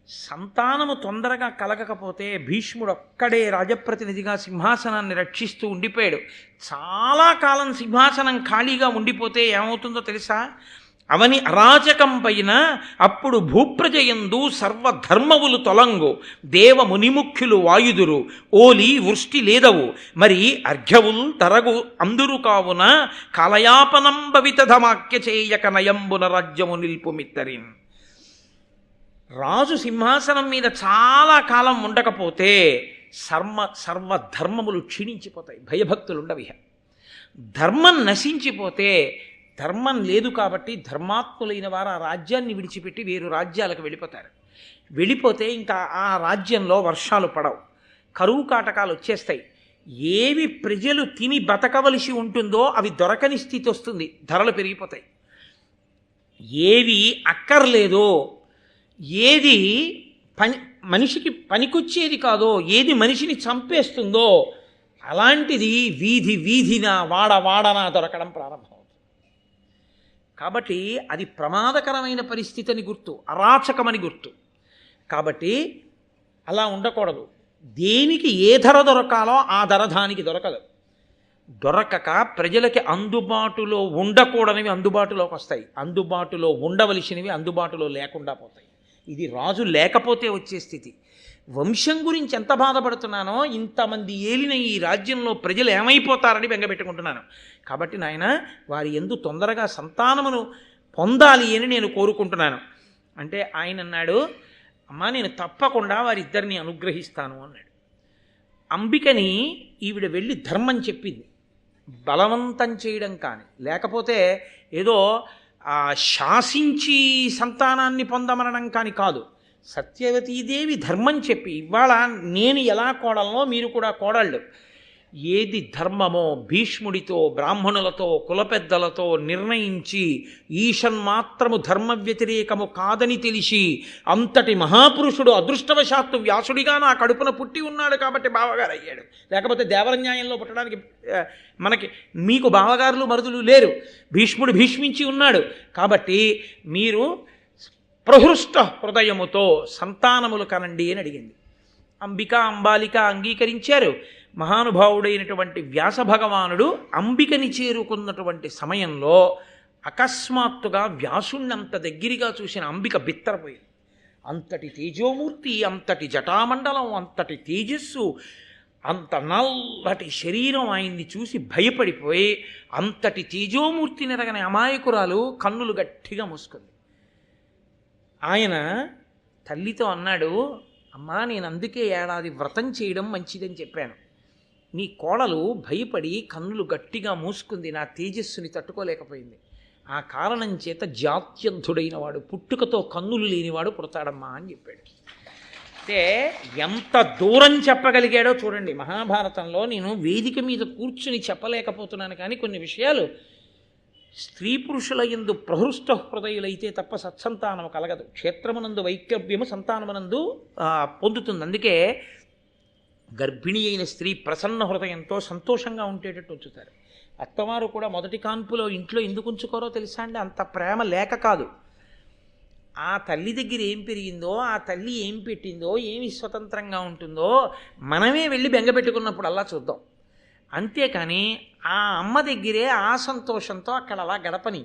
సంతానము తొందరగా కలగకపోతే భీష్ముడు ఒక్కడే రాజప్రతినిధిగా సింహాసనాన్ని రక్షిస్తూ ఉండిపోయాడు. చాలా కాలం సింహాసనం ఖాళీగా ఉండిపోతే ఏమవుతుందో తెలుసా? అవని అరాచకం పైన అప్పుడు భూప్రజయందు సర్వధర్మవులు తొలంగు, దేవ మునిముఖ్యులు వాయుదురు, ఓలి వృష్టి లేదవు, మరి అర్ఘ్యవుల్ తరగు అందురు కావున కలయాపనం భవితధమాక్య చేయక నయంబున రాజ్యము నిల్పుమిత్తరిన్. రాజు సింహాసనం మీద చాలా కాలం ఉండకపోతే సర్వధర్మములు క్షీణించిపోతాయి, భయభక్తులు ఉండవిహ. ధర్మం నశించిపోతే, ధర్మం లేదు కాబట్టి ధర్మాత్ములైన వారు ఆ రాజ్యాన్ని విడిచిపెట్టి వేరు రాజ్యాలకు వెళ్ళిపోతారు. వెళ్ళిపోతే ఇంకా ఆ రాజ్యంలో వర్షాలు పడవు, కరువు కాటకాలు వచ్చేస్తాయి. ఏవి ప్రజలు తిని బతకవలసి ఉంటుందో అవి దొరకని స్థితి వస్తుంది, ధరలు పెరిగిపోతాయి. ఏవి అక్కర్లేదో, ఏది మనిషికి పనికొచ్చేది కాదో, ఏది మనిషిని చంపేస్తుందో అలాంటిది వీధి వీధిన వాడవాడన దొరకడం ప్రారంభమవుతుంది. కాబట్టి అది ప్రమాదకరమైన పరిస్థితి అని గుర్తు, అరాచకమని గుర్తు. కాబట్టి అలా ఉండకూడదు. దేనికి ఏ ధర దొరకాలో ఆ ధర దానికి దొరకదు. దొరకక ప్రజలకి అందుబాటులో ఉండకూడనివి అందుబాటులోకి వస్తాయి, అందుబాటులో ఉండవలసినవి అందుబాటులో లేకుండా పోతాయి. ఇది రాజు లేకపోతే వచ్చే స్థితి. వంశం గురించి ఎంత బాధపడుతున్నానో, ఇంతమంది ఏలిన ఈ రాజ్యంలో ప్రజలు ఏమైపోతారని బెంగపెట్టుకుంటున్నాను. కాబట్టి నాయన వారి యందు తొందరగా సంతానమును పొందాలి అని నేను కోరుకుంటున్నాను. అంటే ఆయన అన్నాడు, అమ్మా నేను తప్పకుండా వారిద్దరిని అనుగ్రహిస్తాను అన్నాడు. అంబికని ఈవిడ వెళ్ళి ధర్మం చెప్పింది, బలవంతం చేయడం కానీ లేకపోతే ఏదో శాసించి సంతానాన్ని పొందమనడం కానీ కాదు. సత్యవతీదేవి ధర్మం చెప్పి, ఇవాళ నేను ఎలా కోడలనో మీరు కూడా కోడళ్ళు, ఏది ధర్మమో భీష్ముడితో బ్రాహ్మణులతో కులపెద్దలతో నిర్ణయించి ఈషన్మాత్రము ధర్మ వ్యతిరేకము కాదని తెలిసి అంతటి మహాపురుషుడు అదృష్టవశాత్తు వ్యాసుడిగా నా కడుపున పుట్టి ఉన్నాడు కాబట్టి బావగారు అయ్యాడు. లేకపోతే దేవరన్యాయంలో పుట్టడానికి మీకు బావగారులు మరుదులు లేరు. భీష్ముడు భీష్మించి ఉన్నాడు కాబట్టి మీరు ప్రహృష్ట హృదయముతో సంతానములు కనండి అని అడిగింది. అంబాలిక అంగీకరించారు. మహానుభావుడైనటువంటి వ్యాస భగవానుడు అంబికని చేరుకున్నటువంటి సమయంలో అకస్మాత్తుగా వ్యాసుణ్ణంత దగ్గరగా చూసిన అంబిక బిత్తరపోయింది. అంతటి తేజోమూర్తి, అంతటి జటామండలం, అంతటి తేజస్సు, అంత నల్లటి శరీరం ఆయన్ని చూసి భయపడిపోయి అంతటి తేజోమూర్తి నెరగని అమాయకురాలు కన్నులు గట్టిగా మూసుకుంది. ఆయన తల్లితో అన్నాడు, అమ్మా నేను అందుకే ఏడాది వ్రతం చేయడం మంచిదని చెప్పాను. నీ కోడలు భయపడి కన్నులు గట్టిగా మూసుకుంది, నా తేజస్సుని తట్టుకోలేకపోయింది. ఆ కారణం చేత జాత్యద్ధుడైన వాడు, పుట్టుకతో కన్నులు లేనివాడు పుడతాడమ్మా అని చెప్పాడు. అంటే ఎంత దూరం చెప్పగలిగాడో చూడండి. మహాభారతంలో నేను వేదిక మీద కూర్చుని చెప్పలేకపోతున్నాను, కానీ కొన్ని విషయాలు స్త్రీ పురుషుల యందు ప్రహృష్ట హృదయులైతే తప్ప సత్సంతానము కలగదు. క్షేత్రమునందు వైక్లభ్యము సంతానమునందు పొందుతుంది. అందుకే గర్భిణి అయిన స్త్రీ ప్రసన్న హృదయంతో సంతోషంగా ఉండేటట్టు ఉంచుతారు. అత్తవారు కూడా మొదటి కాన్పులో ఇంట్లో ఎందుకు ఉంచుకోరో తెలుసా అండి? అంత ప్రేమ లేక కాదు. ఆ తల్లి దగ్గర ఏం పెరిగిందో, ఆ తల్లి ఏం పెట్టిందో, ఏమి స్వతంత్రంగా ఉంటుందో మనమే వెళ్ళి బెంగపెట్టుకున్నప్పుడు అలా చూద్దాం. అంతేకాని ఆ అమ్మ దగ్గరే ఆ సంతోషంతో అక్కడ అలా గడపని.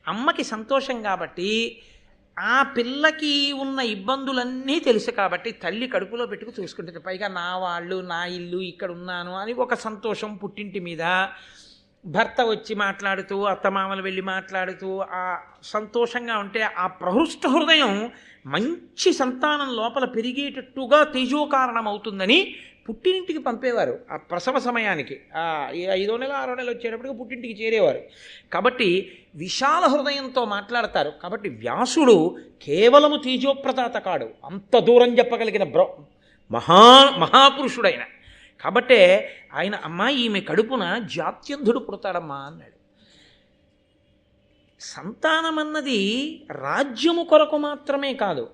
అమ్మకి సంతోషం కాబట్టి ఆ పిల్లకి ఉన్న ఇబ్బందులన్నీ తెలుసు కాబట్టి తల్లి కడుపులో పెట్టుకు చూసుకుంటుంది. పైగా నా వాళ్ళు, నా ఇల్లు, ఇక్కడ ఉన్నాను అని ఒక సంతోషం పుట్టింటి మీద. భర్త వచ్చి మాట్లాడుతూ, అత్తమామలు వెళ్ళి మాట్లాడుతూ ఆ సంతోషంగా ఉంటే ఆ ప్రహృష్ట హృదయం మంచి సంతానం లోపల పెరిగేటట్టుగా తేజోకారణం అవుతుందని పుట్టినింటికి పంపేవారు. ఆ ప్రసవ సమయానికి 5వ నెల 6వ నెల వచ్చేటప్పటికి పుట్టింటికి చేరేవారు. కాబట్టి విశాల హృదయంతో మాట్లాడతారు. కాబట్టి వ్యాసుడు కేవలము తేజోప్రదాత కాడు, అంత దూరం చెప్పగలిగిన మహాపురుషుడైన. కాబట్టే ఆయన అమ్మ ఈమె కడుపున జాత్యంధుడు పుడతాడమ్మా అన్నాడు. సంతానమన్నది రాజ్యము కొరకు మాత్రమే కాదు.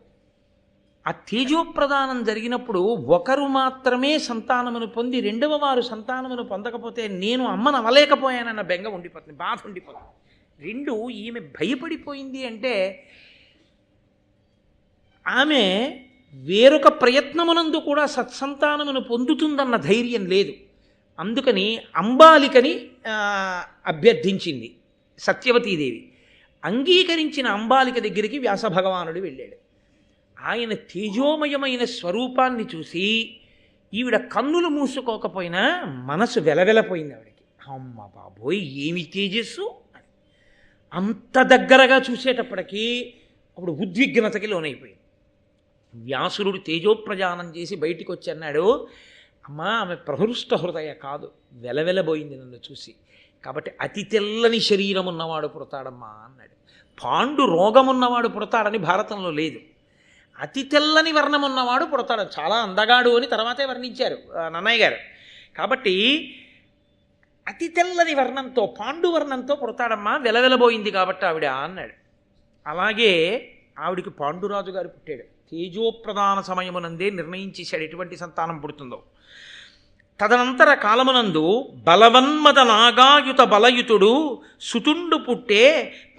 ఆ తేజోప్రదానం జరిగినప్పుడు ఒకరు మాత్రమే సంతానమును పొంది రెండవ వారు సంతానమును పొందకపోతే నేను అమ్మను అవలేకపోయానన్న బెంగ ఉండిపోతుంది, బాధ ఉండిపోతుంది. 2 ఈమె భయపడిపోయింది అంటే ఆమె వేరొక ప్రయత్నమునందు కూడా సత్సంతానమును పొందుతుందన్న ధైర్యం లేదు. అందుకని అంబాలికని అభ్యర్థించింది సత్యవతీదేవి. అంగీకరించిన అంబాలిక దగ్గరికి వ్యాసభగవానుడు వెళ్ళాడు. ఆయన తేజోమయమైన స్వరూపాన్ని చూసి ఈవిడ కన్నులు మూసుకోకపోయినా మనసు వెలవెలపోయింది ఆవిడకి. అమ్మ బాబోయ్ ఏమి తేజస్సు! అంత దగ్గరగా చూసేటప్పటికీ అప్పుడు ఉద్విగ్నతకి లోనైపోయింది. వ్యాసురుడు తేజోప్రజానం చేసి బయటికి వచ్చి అన్నాడు, అమ్మా ఆమె ప్రహృష్ట హృదయ కాదు, వెలవెలబోయింది నన్ను చూసి. కాబట్టి అతి తెల్లని శరీరం ఉన్నవాడు పుడతాడమ్మా అన్నాడు. పాండు రోగమున్నవాడు పుడతాడని భారతంలో లేదు. అతి తెల్లని వర్ణం ఉన్నవాడు పుడతాడు, చాలా అందగాడు అని తర్వాతే వర్ణించారు నన్నయ్య గారు. కాబట్టి అతి తెల్లని వర్ణంతో, పాండు వర్ణంతో పుడతాడమ్మా, వెలవెలబోయింది కాబట్టి ఆవిడ అన్నాడు. అలాగే ఆవిడికి పాండురాజు గారు పుట్టాడు. తేజోప్రదాన సమయమునందే నిర్ణయించేశాడు ఎటువంటి సంతానం పుడుతుందో. తదనంతర కాలమునందు బలవన్మద నాగాయుత బలయుతుడు సుతుండు పుట్టే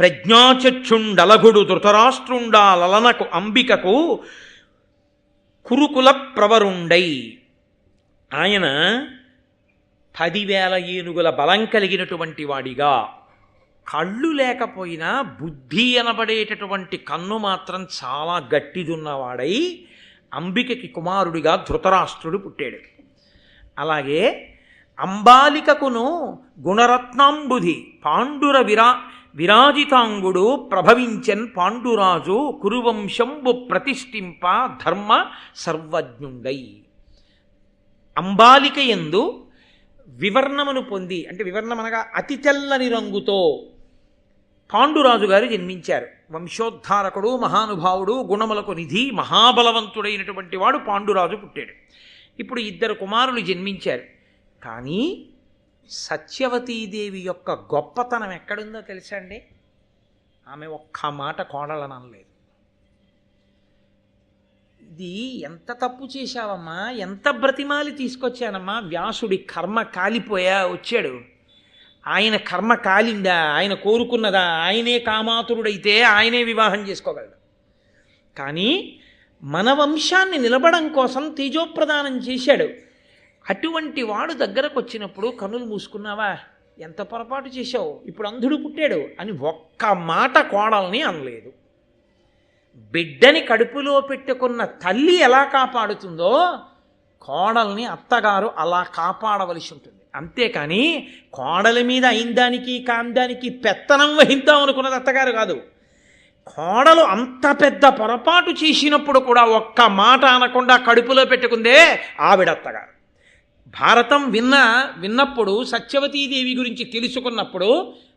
ప్రజ్ఞాచక్షుండలగుడు ధృతరాష్ట్రుండా లలనకు అంబికకు కురుకుల ప్రవరుండై. ఆయన 10,000 ఏనుగుల బలం కలిగినటువంటి వాడిగా, కళ్ళు లేకపోయినా బుద్ధి అనబడేటటువంటి కన్ను మాత్రం చాలా గట్టిదున్నవాడై అంబికకి కుమారుడిగా ధృతరాష్ట్రుడు పుట్టాడు. అలాగే అంబాలికకును గుణరత్నాంబుధి పాండుర విరాజితాంగుడు ప్రభవించన్ పాండురాజు కురువంశంబు ప్రతిష్ఠింప ధర్మ సర్వజ్ఞుండై. అంబాలిక యందు వివర్ణమును పొంది, అంటే వివర్ణమనగా అతి తెల్లని రంగుతో పాండురాజు గారు జన్మించారు. వంశోద్ధారకుడు, మహానుభావుడు, గుణములకు నిధి, మహాబలవంతుడైనటువంటి వాడు పాండురాజు పుట్టాడు. ఇప్పుడు 2 కుమారులు జన్మించారు. కానీ సత్యవతీదేవి యొక్క గొప్పతనం ఎక్కడుందో తెలుసా అండి? ఆమె ఒక్క మాట కోడలనలేదు. ఇది ఎంత తప్పు చేశావమ్మా, ఎంత బ్రతిమాలి తీసుకొచ్చానమ్మా, వ్యాసుడి కర్మ కాలిపోయా వచ్చాడు. ఆయన కర్మ కాలిందా, ఆయన కోరుకున్నదా, ఆయనే కామాతురుడైతే ఆయనే వివాహం చేసుకోగలడు. కానీ మన వంశాన్ని నిలబడం కోసం తేజోప్రదానం చేశాడు. అటువంటి వాడు దగ్గరకు వచ్చినప్పుడు కన్నులు మూసుకున్నావా, ఎంత పొరపాటు చేశావు, ఇప్పుడు అంధుడు పుట్టాడు అని ఒక్క మాట కోడల్ని అనలేదు. బిడ్డని కడుపులో పెట్టుకున్న తల్లి ఎలా కాపాడుతుందో కోడల్ని అత్తగారు అలా కాపాడవలసి ఉంటుంది. అంతేకాని కోడలి మీద అయిందానికి కాందానికి పెత్తనం వహిద్దాం అనుకున్నది అత్తగారు కాదు. కోడలు అంత పెద్ద పొరపాటు చేసినప్పుడు కూడా ఒక్క మాట అనకుండా కడుపులో పెట్టుకుందే ఆవిడ అత్తగారు. భారతం విన్నప్పుడు సత్యవతీదేవి గురించి తెలుసుకున్నప్పుడు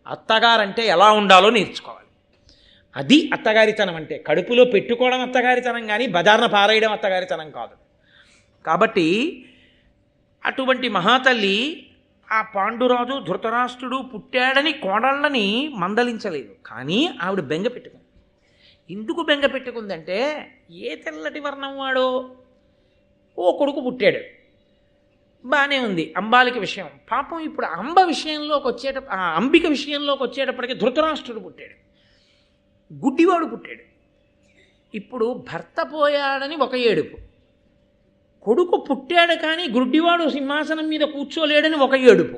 అత్తగారంటే ఎలా ఉండాలో నేర్చుకోవాలి. అది అత్తగారితనం అంటే. కడుపులో పెట్టుకోవడం అత్తగారితనం కానీ బజార్న పారేయడం అత్తగారితనం కాదు. కాబట్టి అటువంటి మహాతల్లి ఆ పాండురాజు ధృతరాష్ట్రుడు పుట్టాడని కోడళ్ళని మందలించలేదు. కానీ ఆవిడ బెంగ పెట్టుకుంది. ఎందుకు బెంగ పెట్టుకుందంటే, ఏ తెల్లటి వర్ణం వాడో ఓ కొడుకు పుట్టాడు, బాగానే ఉంది అంబాలిక విషయం. పాపం ఇప్పుడు అంబిక విషయంలోకి వచ్చేటప్పటికి ధృతరాష్ట్రుడు పుట్టాడు, గుడ్డివాడు పుట్టాడు. ఇప్పుడు భర్త పోయాడని ఒక ఏడుపు, కొడుకు పుట్టాడు కానీ గుడ్డివాడు సింహాసనం మీద కూర్చోలేడని ఒక ఏడుపు.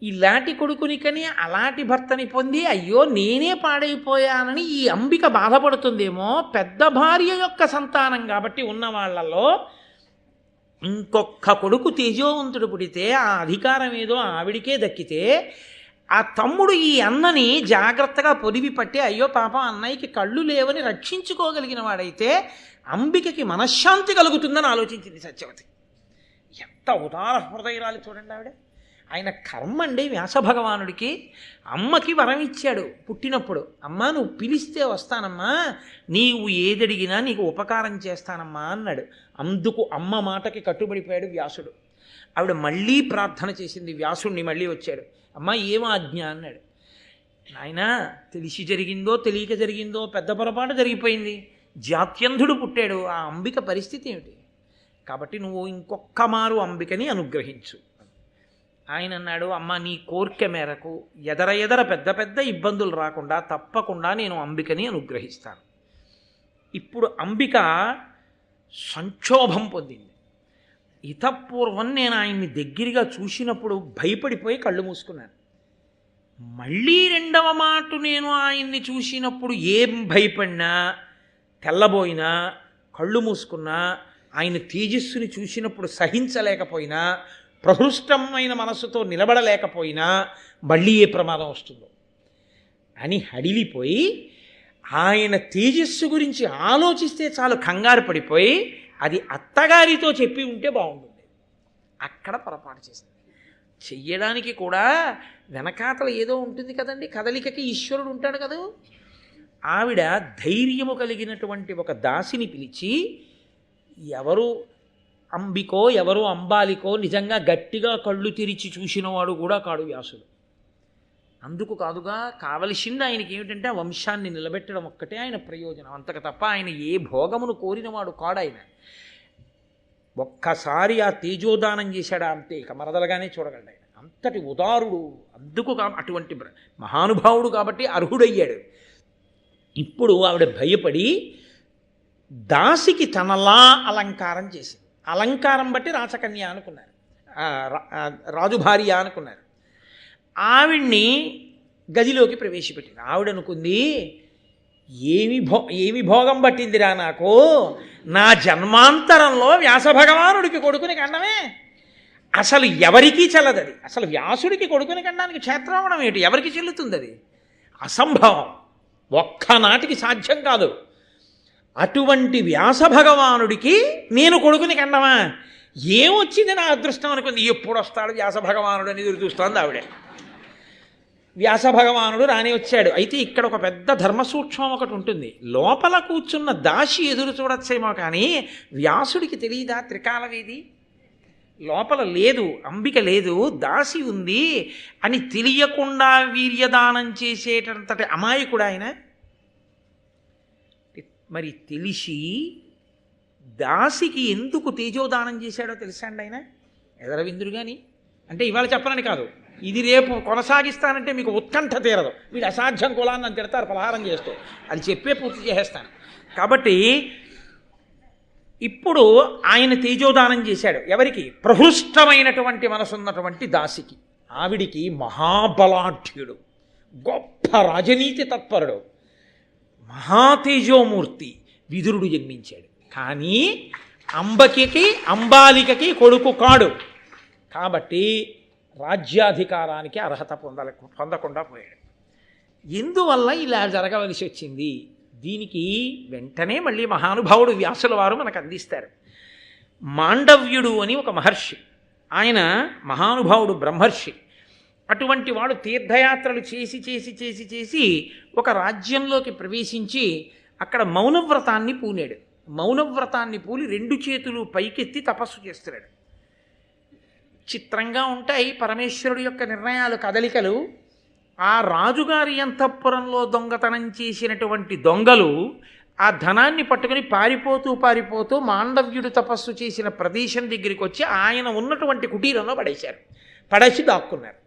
ఇలాంటి కొడుకుని కని అలాంటి భర్తని పొంది అయ్యో నేనే పాడైపోయానని ఈ అంబిక బాధపడుతుందేమో. పెద్ద భార్య యొక్క సంతానం కాబట్టి ఉన్న వాళ్ళలో ఇంకొక్క కొడుకు తేజోవంతుడు పుడితే ఆ అధికారం ఏదో ఆవిడికే దక్కితే ఆ తమ్ముడు ఈ అన్నని జాగ్రత్తగా పొదివి పట్టి అయ్యో పాపం అన్నయ్యకి కళ్ళు లేవని రక్షించుకోగలిగిన వాడైతే అంబికకి మనశ్శాంతి కలుగుతుందని ఆలోచించింది సత్యవతి. ఎంత ఉదార హృదయరాలు చూడండి ఆవిడ. ఆయన కర్మ అండి వ్యాసభగవానుడికి. అమ్మకి వరం ఇచ్చాడు పుట్టినప్పుడు, అమ్మా నువ్వు పిలిస్తే వస్తానమ్మా, నీవు ఏదడిగినా నీకు ఉపకారం చేస్తానమ్మా అన్నాడు. అందుకు అమ్మ మాటకి కట్టుబడిపోయాడు వ్యాసుడు. ఆవిడ మళ్ళీ ప్రార్థన చేసింది, వ్యాసుడిని మళ్ళీ వచ్చాడు, అమ్మా ఏం ఆజ్ఞ అన్నాడు. నాయనా తెలిసి జరిగిందో తెలియక జరిగిందో పెద్ద పొరపాటు జరిగిపోయింది, జాత్యంధుడు పుట్టాడు, ఆ అంబిక పరిస్థితి ఏమిటి, కాబట్టి నువ్వు ఇంకొక్క మారు అంబికని అనుగ్రహించు. ఆయన అన్నాడు, అమ్మ నీ కోరిక మేరకు ఎదర పెద్ద పెద్ద ఇబ్బందులు రాకుండా తప్పకుండా నేను అంబికని అనుగ్రహిస్తాను. ఇప్పుడు అంబిక సంక్షోభం పొందింది. ఇతపూర్వం నేను ఆయన్ని దగ్గరగా చూసినప్పుడు భయపడిపోయి కళ్ళు మూసుకున్నాను. మళ్ళీ రెండవ మాట నేను ఆయన్ని చూసినప్పుడు ఏం భయపడినా, తెల్లబోయినా, కళ్ళు మూసుకున్నా, ఆయన తేజస్సుని చూసినప్పుడు సహించలేకపోయినా, ప్రహృష్టమైన మనస్సుతో నిలబడలేకపోయినా మళ్ళీ ఏ ప్రమాదం వస్తుందో అని హడిలిపోయి ఆయన తేజస్సు గురించి ఆలోచిస్తే చాలు కంగారు పడిపోయి అది అత్తగారితో చెప్పి ఉంటే బాగుంటుంది. అక్కడ పొరపాటు చేసింది. చెయ్యడానికి కూడా వెనకాతల ఏదో ఉంటుంది కదండి, కదలికకి ఈశ్వరుడు ఉంటాడు కదా. ఆవిడ ధైర్యము కలిగినటువంటి ఒక దాసిని పిలిచి, ఎవరు అంబికో ఎవరు అంబాలికో నిజంగా గట్టిగా కళ్ళు తెరిచి చూసినవాడు కూడా కాడు వ్యాసుడు. అందుకు కాదుగా కావలసింది ఆయనకి ఏమిటంటే ఆ వంశాన్ని నిలబెట్టడం ఒక్కటే ఆయన ప్రయోజనం, అంతకు తప్ప ఆయన ఏ భోగమును కోరినవాడు కాడు. ఆయన ఒక్కసారి ఆ తేజోదానం చేశాడా అంతే, ఇక మరదలుగానే చూడగలడు. ఆయన అంతటి ఉదారుడు, అందుకు అటువంటి మహానుభావుడు కాబట్టి అర్హుడయ్యాడు. ఇప్పుడు ఆవిడ భయపడి దాసికి తనలా అలంకారం చేసింది. అలంకారం బట్టి రాచకన్య అనుకున్నారు, రాజుభార్య అనుకున్నారు. ఆవిడ్ని గదిలోకి ప్రవేశపెట్టింది. ఆవిడ అనుకుంది, ఏమి భోగం పట్టిందిరా నాకు, నా జన్మాంతరంలో వ్యాస భగవానుడికి కొడుకుని కన్నమే. అసలు ఎవరికీ చెల్లదు అది. అసలు వ్యాసుడికి కొడుకుని కనడానికి క్షేత్రం అవ్వడం ఏంటి? ఎవరికి చెల్లుతుంది అది? అసంభవం, ఒక్కనాటికి సాధ్యం కాదు. అటువంటి వ్యాస భగవానుడికి నేను కొడుకుని కన్నమా? ఏమొచ్చింది నా అదృష్టం అనుకుంది. ఎప్పుడు వస్తాడు వ్యాస భగవానుడు అని ఎదురు చూస్తోంది ఆవిడే. వ్యాస భగవానుడు రాని వచ్చాడు. అయితే ఇక్కడ ఒక పెద్ద ధర్మసూక్ష్మం ఒకటి ఉంటుంది. లోపల కూర్చున్న దాసి ఎదురు చూడొచ్చేమో కానీ వ్యాసుడికి తెలియదా త్రికాలవేది? లోపల లేదు, అంబిక లేదు, దాసి ఉంది అని తెలియకుండా వీర్యదానం చేసేటంతటి అమాయకుడు ఆయన. మరి తెలిసి దాసికి ఎందుకు తేజోదానం చేశాడో తెలుసా అండి ఆయన? ఎదరవిందుడు కానీ అంటే ఇవాళ చెప్పనని కాదు, ఇది రేపు కొనసాగిస్తానంటే మీకు ఉత్కంఠ తీరదు. వీడు అసాధ్యం కులాన్ని అని తిడతారు పలహారం చేస్తూ. అది చెప్పే పూర్తి చేసేస్తాను. కాబట్టి ఇప్పుడు ఆయన తేజోదానం చేశాడు. ఎవరికి? ప్రహృష్టమైనటువంటి మనసున్నటువంటి దాసికి. ఆవిడికి మహాబలాఢ్యుడు, గొప్ప రాజనీతి తత్పరుడు, మహాతేజోమూర్తి విదురుడు జన్మించాడు. కానీ అంబాలికకి కొడుకు కాడు. కాబట్టి రాజ్యాధికారానికి అర్హత పొందకుండా పోయాడు. ఎందువల్ల ఇలా జరగవలసి వచ్చింది? దీనికి వెంటనే మళ్ళీ మహానుభావుడు వ్యాసుల వారు మనకు అందిస్తారు. మాండవ్యుడు అని ఒక మహర్షి, ఆయన మహానుభావుడు బ్రహ్మర్షి. అటువంటి వాడు తీర్థయాత్రలు చేసి చేసి చేసి చేసి ఒక రాజ్యంలోకి ప్రవేశించి అక్కడ మౌనవ్రతాన్ని పూనాడు. మౌనవ్రతాన్ని పూలి 2 చేతులు పైకెత్తి తపస్సు చేస్తున్నాడు. చిత్రంగా ఉంటాయి పరమేశ్వరుడు యొక్క నిర్ణయాలు, కదలికలు. ఆ రాజుగారి అంతఃపురంలో దొంగతనం చేసినటువంటి దొంగలు ఆ ధనాన్ని పట్టుకుని పారిపోతూ మాండవ్యుడు తపస్సు చేసిన ప్రదేశం దగ్గరికి వచ్చి ఆయన ఉన్నటువంటి కుటీరంలో పడేశారు. పడేసి దాక్కున్నారు.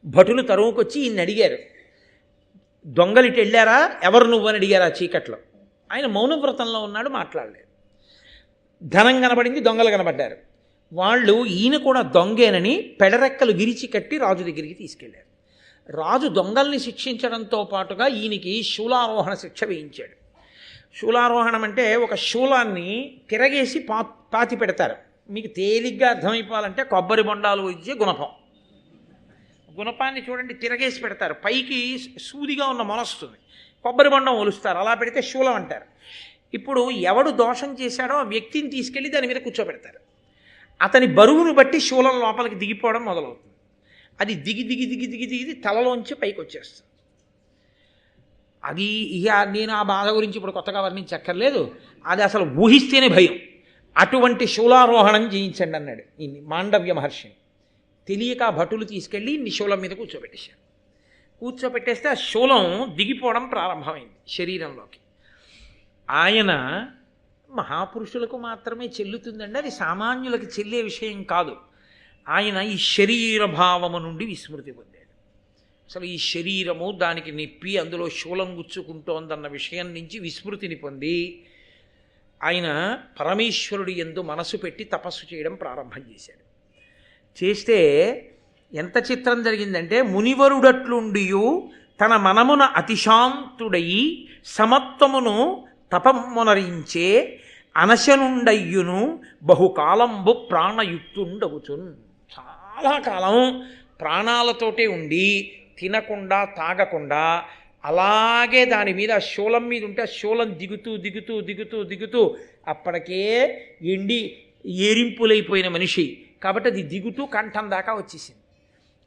భటులు తరువుకొచ్చి ఈయన్ని అడిగారు, దొంగలిటి వెళ్ళారా, ఎవరు నువ్వు అని అడిగారు ఆ చీకట్లో. ఆయన మౌనవ్రతంలో ఉన్నాడు, మాట్లాడలేదు. ధనం కనబడింది, దొంగలు కనబడ్డారు. వాళ్ళు ఈయన కూడా దొంగేనని పెడరెక్కలు విరిచి కట్టి రాజు దగ్గరికి తీసుకెళ్లారు. రాజు దొంగల్ని శిక్షించడంతో పాటుగా ఈయనకి శూలారోహణ శిక్ష వేయించాడు. శూలారోహణం అంటే ఒక శూలాన్ని తిరగేసి పాతి పెడతారు. మీకు తేలిగ్గా అర్థమైపోవాలంటే కొబ్బరి బొండాలు ఇచ్చే గుణపాన్ని చూడండి, తిరగేసి పెడతారు. పైకి సూదిగా ఉన్న మొలస్తుంది, కొబ్బరి బొండం ఒలుస్తారు. అలా పెడితే శూలం అంటారు. ఇప్పుడు ఎవడు దోషం చేశాడో ఆ వ్యక్తిని తీసుకెళ్ళి దాని మీద కూర్చోబెడతారు. అతని బరువును బట్టి శూలం లోపలికి దిగిపోవడం మొదలవుతుంది. అది దిగి దిగి దిగి దిగి దిగి తలలోంచి పైకి వచ్చేస్తుంది. అది ఇక నేను ఆ బాధ గురించి ఇప్పుడు కొత్తగా వర్ణించక్కర్లేదు. అది అసలు ఊహిస్తేనే భయం. అటువంటి శూలారోహణం చేయించండి అన్నాడు ఈ మాండవ్య మహర్షిని. తెలియక భటులు తీసుకెళ్ళి శూలం మీద కూర్చోబెట్టేశారు. కూర్చోబెట్టేస్తే ఆ శూలం దిగిపోవడం ప్రారంభమైంది శరీరంలోకి. ఆయన మహాపురుషులకు మాత్రమే చెల్లుతుందండి, అది సామాన్యులకు చెల్లే విషయం కాదు. ఆయన ఈ శరీర భావము నుండి విస్మృతి పొందాడు. అసలు ఈ శరీరము, దానికి నొప్పి, అందులో శూలం గుచ్చుకుంటోందన్న విషయం నుంచి విస్మృతిని పొంది ఆయన పరమేశ్వరుడి యందు మనసు పెట్టి తపస్సు చేయడం ప్రారంభం చేశాడు. చేస్తే ఎంత చిత్రం జరిగిందంటే, మునివరుడట్లుండియు తన మనమున అతిశాంతుడై సమత్వమును తపమునరించే అనశనుండయ్యును బహుకాలంబు ప్రాణయుక్తుండవుచున్. చాలా కాలం ప్రాణాలతోటే ఉండి తినకుండా తాగకుండా అలాగే దాని మీద శూలం మీద ఉంటే ఆ శూలం దిగుతూ దిగుతూ దిగుతూ దిగుతూ అప్పటికే ఎండి ఏరింపులైపోయిన మనిషి కాబట్టి అది దిగుతూ కంఠం దాకా వచ్చేసింది.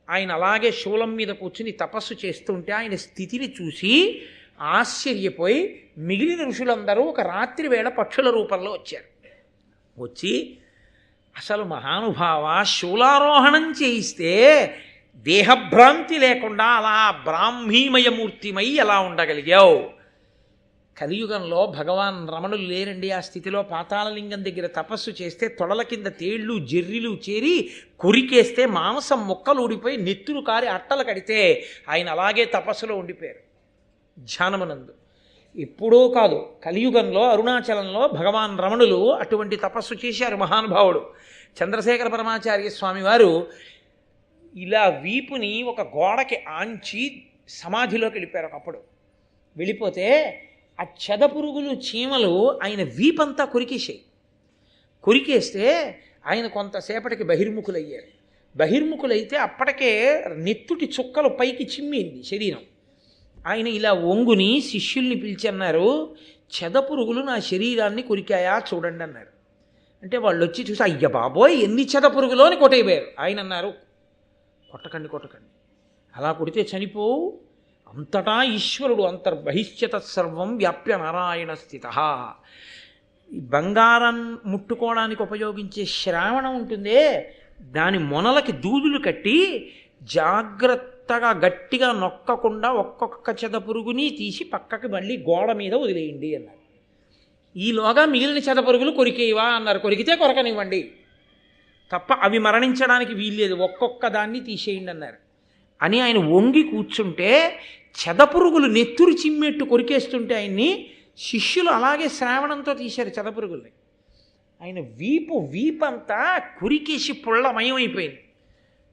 ఆయన అలాగే శూలం మీద కూర్చుని తపస్సు చేస్తుంటే ఆయన స్థితిని చూసి ఆశ్చర్యపోయి మిగిలిన ఋషులందరూ ఒక రాత్రి వేళ పక్షుల రూపంలో వచ్చారు. వచ్చి అసలు మహానుభావ, శూలారోహణం చేయిస్తే దేహభ్రాంతి లేకుండా అలా బ్రాహ్మీమయమూర్తిమై ఎలా ఉండగలిగావు? కలియుగంలో భగవాన్ రమణులు లేరండి ఆ స్థితిలో. పాతాళలింగం దగ్గర తపస్సు చేస్తే తొడల కింద తేళ్లు జర్రిలు చేరి కొరికేస్తే మాంసం ముక్కలు ఊడిపోయి నెత్తులు కారి అట్టలు కడితే ఆయన అలాగే తపస్సులో ఉండిపోయారు ధ్యానమునందు. ఎప్పుడో కాదు, కలియుగంలో అరుణాచలంలో భగవాన్ రమణులు అటువంటి తపస్సు చేశారు మహానుభావుడు. చంద్రశేఖర పరమాచార్య స్వామి వారు ఇలా వీపుని ఒక గోడకి ఆంచి సమాధిలోకి వెళ్ళిపోయారు ఒకప్పుడు. వెళ్ళిపోతే ఆ చెదపురుగులు చీమలు ఆయన వీపంతా కొరికేసాయి. కొరికేస్తే ఆయన కొంతసేపటికి బహిర్ముఖులయ్యారు. బహిర్ముఖులైతే అప్పటికే నెత్తుటి చుక్కలు పైకి చిమ్మింది శరీరం. ఆయన ఇలా ఒంగుని శిష్యుల్ని పిలిచి అన్నారు, చెదపురుగులు నా శరీరాన్ని కొరికాయా చూడండి అన్నారు. అంటే వాళ్ళు వచ్చి చూసి, అయ్య బాబోయ్ ఎన్ని చెదపురుగులో అని కొట్టయిపోయారు. ఆయన అన్నారు, కొట్టకండి కొట్టకండి, అలా కొడితే చనిపోవు, అంతటా ఈశ్వరుడు అంతర్బహిష్యత సర్వం వ్యాప్య నారాయణ స్థిత. ఈ బంగారం ముట్టుకోవడానికి ఉపయోగించే శ్రావణం ఉంటుందే, దాని మొనలకి దూదులు కట్టి జాగ్రత్తగా గట్టిగా నొక్కకుండా ఒక్కొక్క చెదపురుగుని తీసి పక్కకి మళ్ళీ గోడ మీద వదిలేయండి అన్నారు. ఈలోగా మిగిలిన చెదపురుగులు కొరికేవా అన్నారు. కొరికితే కొరకనివ్వండి, తప్ప అవి మరణించడానికి వీల్లేదు, ఒక్కొక్క దాన్ని తీసేయండి అన్నారు. అని ఆయన వంగి కూర్చుంటే చెదపురుగులు నెత్తురు చిమ్మెట్టు కొరికేస్తుంటే ఆయన్ని శిష్యులు అలాగే శ్రావణంతో తీశారు చెదపురుగుల్ని. ఆయన వీపంతా కురికేసి పుళ్ళమయం అయిపోయింది.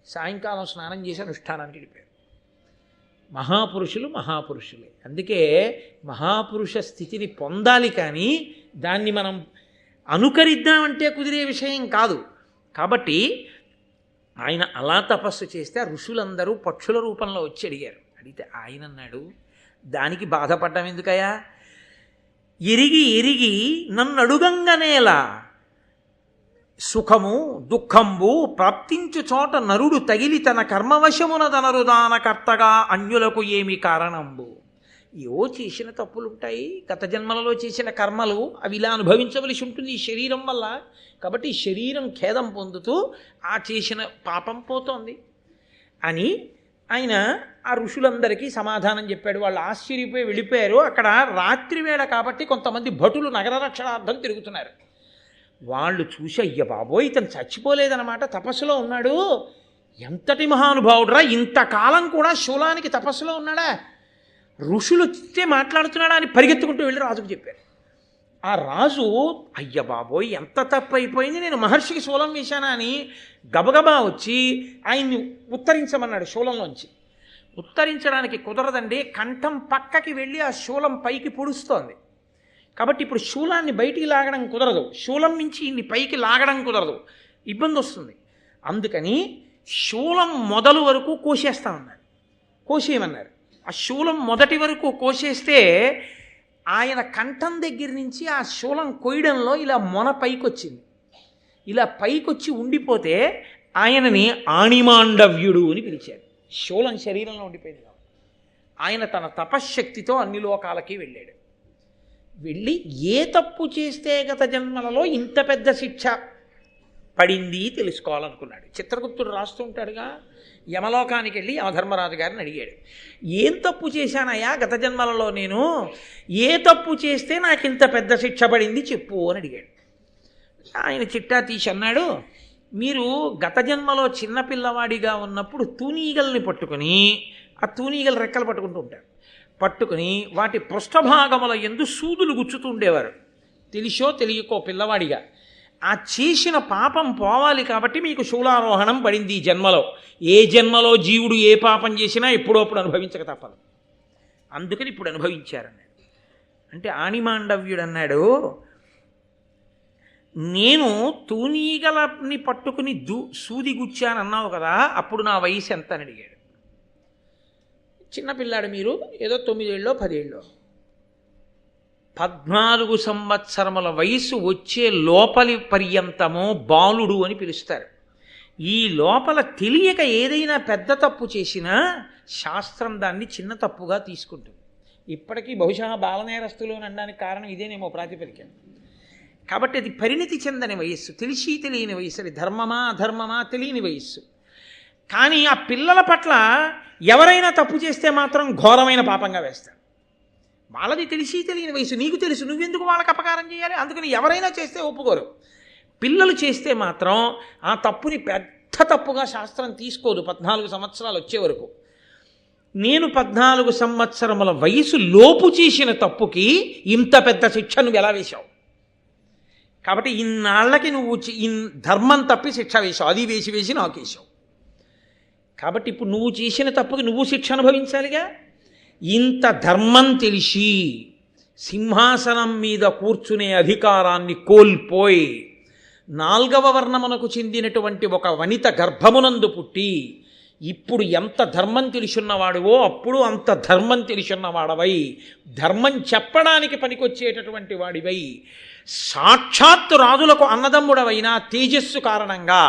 సాయంకాలం స్నానం చేసి అనుష్ఠానానికి వెళ్ళిపోయారు. మహాపురుషులే. అందుకే మహాపురుష స్థితిని పొందాలి, కానీ దాన్ని మనం అనుకరిద్దామంటే కుదిరే విషయం కాదు. కాబట్టి ఆయన అలా తపస్సు చేస్తే ఆ ఋషులందరూ పక్షుల రూపంలో వచ్చి అడిగారు. అడిగితే ఆయన అన్నాడు, దానికి బాధపడ్డం ఎందుకయ్యా, ఎరిగి నన్ను అడుగంగనేలా సుఖము దుఃఖంబు ప్రాప్తించు చోట నరుడు తగిలి తన కర్మవశమున దనరుదానకర్తగా అన్యులకు ఏమి కారణంబు. ఏవో చేసిన తప్పులుంటాయి, గత జన్మలలో చేసిన కర్మలు, అవి ఇలా అనుభవించవలసి ఉంటుంది ఈ శరీరం వల్ల. కాబట్టి ఈ శరీరం ఖేదం పొందుతూ ఆ చేసిన పాపం పోతోంది అని ఆయన ఆ ఋషులందరికీ సమాధానం చెప్పాడు. వాళ్ళు ఆశ్చర్యపోయి వెళ్ళిపోయారు. అక్కడ రాత్రివేళ కాబట్టి కొంతమంది భటులు నగర రక్షణార్థం తిరుగుతున్నారు. వాళ్ళు చూసి, అయ్య బాబోయ్ ఇతను చచ్చిపోలేదన్నమాట, తపస్సులో ఉన్నాడు, ఎంతటి మహానుభావుడురా, ఇంతకాలం కూడా శూలానికి తపస్సులో ఉన్నాడా, ఋషులు వస్తే మాట్లాడుతున్నాడా అని పరిగెత్తుకుంటూ వెళ్ళి రాజుకు చెప్పారు. ఆ రాజు, అయ్య బాబోయ్ ఎంత తప్పు అయిపోయింది, నేను మహర్షికి శూలం వేశానా అని గబగబా వచ్చి ఆయన్ని ఉత్తరించమన్నాడు. శూలంలోంచి ఉత్తరించడానికి కుదరదండి, కంఠం పక్కకి వెళ్ళి ఆ శూలం పైకి పొడుస్తోంది. కాబట్టి ఇప్పుడు శూలాన్ని బయటికి లాగడం కుదరదు, శూలం నుంచి ఇన్ని పైకి లాగడం కుదరదు, ఇబ్బంది వస్తుంది. అందుకని శూలం మొదలు వరకు కోసేయమన్నారు. ఆ శూలం మొదటి వరకు కోసేస్తే ఆయన కంఠం దగ్గర నుంచి ఆ శూలం కొయ్యడంలో ఇలా మొన పైకొచ్చింది. ఇలా పైకొచ్చి ఉండిపోతే ఆయనని ఆణిమాండవ్యుడు అని పిలిచారు. శూలం శరీరంలో ఉండిపోయింది కాబట్టి ఆయన తన తపశ్శక్తితో అన్ని లోకాలకి వెళ్ళాడు. వెళ్ళి ఏ తప్పు చేస్తే గత జన్మలలో ఇంత పెద్ద శిక్ష పడింది తెలుసుకోవాలనుకున్నాడు. చిత్రగుప్తుడు రాస్తూ ఉంటాడుగా, యమలోకానికి వెళ్ళి యమధర్మరాజు గారిని అడిగాడు, ఏం తప్పు చేశానయ్యా గత జన్మలలో, నేను ఏ తప్పు చేస్తే నాకు ఇంత పెద్ద శిక్ష పడింది చెప్పు అని అడిగాడు. ఆయన చిట్టా తీసి అన్నాడు, మీరు గత జన్మలో చిన్నపిల్లవాడిగా ఉన్నప్పుడు తూనీగల్ని పట్టుకుని, ఆ తూనీగలు రెక్కలు పట్టుకుంటూ ఉంటారు, పట్టుకుని వాటి పృష్ఠభాగముల యందు సూదులు గుచ్చుతూ ఉండేవారు, తెలిసో తెలియకో పిల్లవాడిగా. ఆ చేసిన పాపం పోవాలి కాబట్టి మీకు శూలారోహణం పడింది ఈ జన్మలో. ఏ జన్మలో జీవుడు ఏ పాపం చేసినా ఎప్పుడోప్పుడు అనుభవించక తప్పదు, అందుకని ఇప్పుడు అనుభవించారన్నాడు. అంటే ఆణిమాండవ్యుడు అన్నాడు, నేను తూనీగలని పట్టుకుని సూది గుచ్చానన్నావు కదా, అప్పుడు నా వయసు ఎంత అని అడిగాడు. చిన్నపిల్లాడు మీరు, ఏదో 9 ఏళ్ళో 10 ఏళ్ళో, 14 సంవత్సరముల వయసు వచ్చే లోపలి పర్యంతమో బాలుడు అని పిలుస్తారు. ఈ లోపల తెలియక ఏదైనా పెద్ద తప్పు చేసినా శాస్త్రం దాన్ని చిన్న తప్పుగా తీసుకుంటుంది. ఇప్పటికీ బహుశా బాలనేరస్తులు అని అనడానికి కారణం ఇదేనేమో ప్రాతిపదిక. కాబట్టి అది పరిణితి చెందని వయస్సు, తెలిసి తెలియని వయస్సు, అది ధర్మమా అధర్మమా తెలియని వయస్సు. కానీ ఆ పిల్లల పట్ల ఎవరైనా తప్పు చేస్తే మాత్రం ఘోరమైన పాపంగా వేస్తారు. వాళ్ళది తెలిసి తెలియని వయసు, నీకు తెలుసు, నువ్వెందుకు వాళ్ళకి అపకారం చేయాలి, అందుకని ఎవరైనా చేస్తే ఒప్పుకోరు. పిల్లలు చేస్తే మాత్రం ఆ తప్పుని పెద్ద తప్పుగా శాస్త్రం తీసుకోదు 14 సంవత్సరాలు వచ్చే వరకు. నేను 14 సంవత్సరముల వయసు లోపు చేసిన తప్పుకి ఇంత పెద్ద శిక్ష నువ్వు ఎలా వేశావు, కాబట్టి ఇన్నాళ్ళకి నువ్వు ధర్మం తప్పి శిక్ష వేశావు, అది వేసి నాకు వేశావు. కాబట్టి ఇప్పుడు నువ్వు చేసిన తప్పుకి నువ్వు శిక్ష అనుభవించాలిగా. ఇంత ధర్మం తెలిసి సింహాసనం మీద కూర్చునే అధికారాన్ని కోల్పోయి 4వ వర్ణమునకు చెందినటువంటి ఒక వనిత గర్భమునందు పుట్టి ఇప్పుడు ఎంత ధర్మం తెలిసున్నవాడువో అప్పుడు అంత ధర్మం తెలిసున్నవాడవై ధర్మం చెప్పడానికి పనికొచ్చేటటువంటి వాడివై సాక్షాత్తు రాజులకు అన్నదమ్ముడవైన తేజస్సు కారణంగా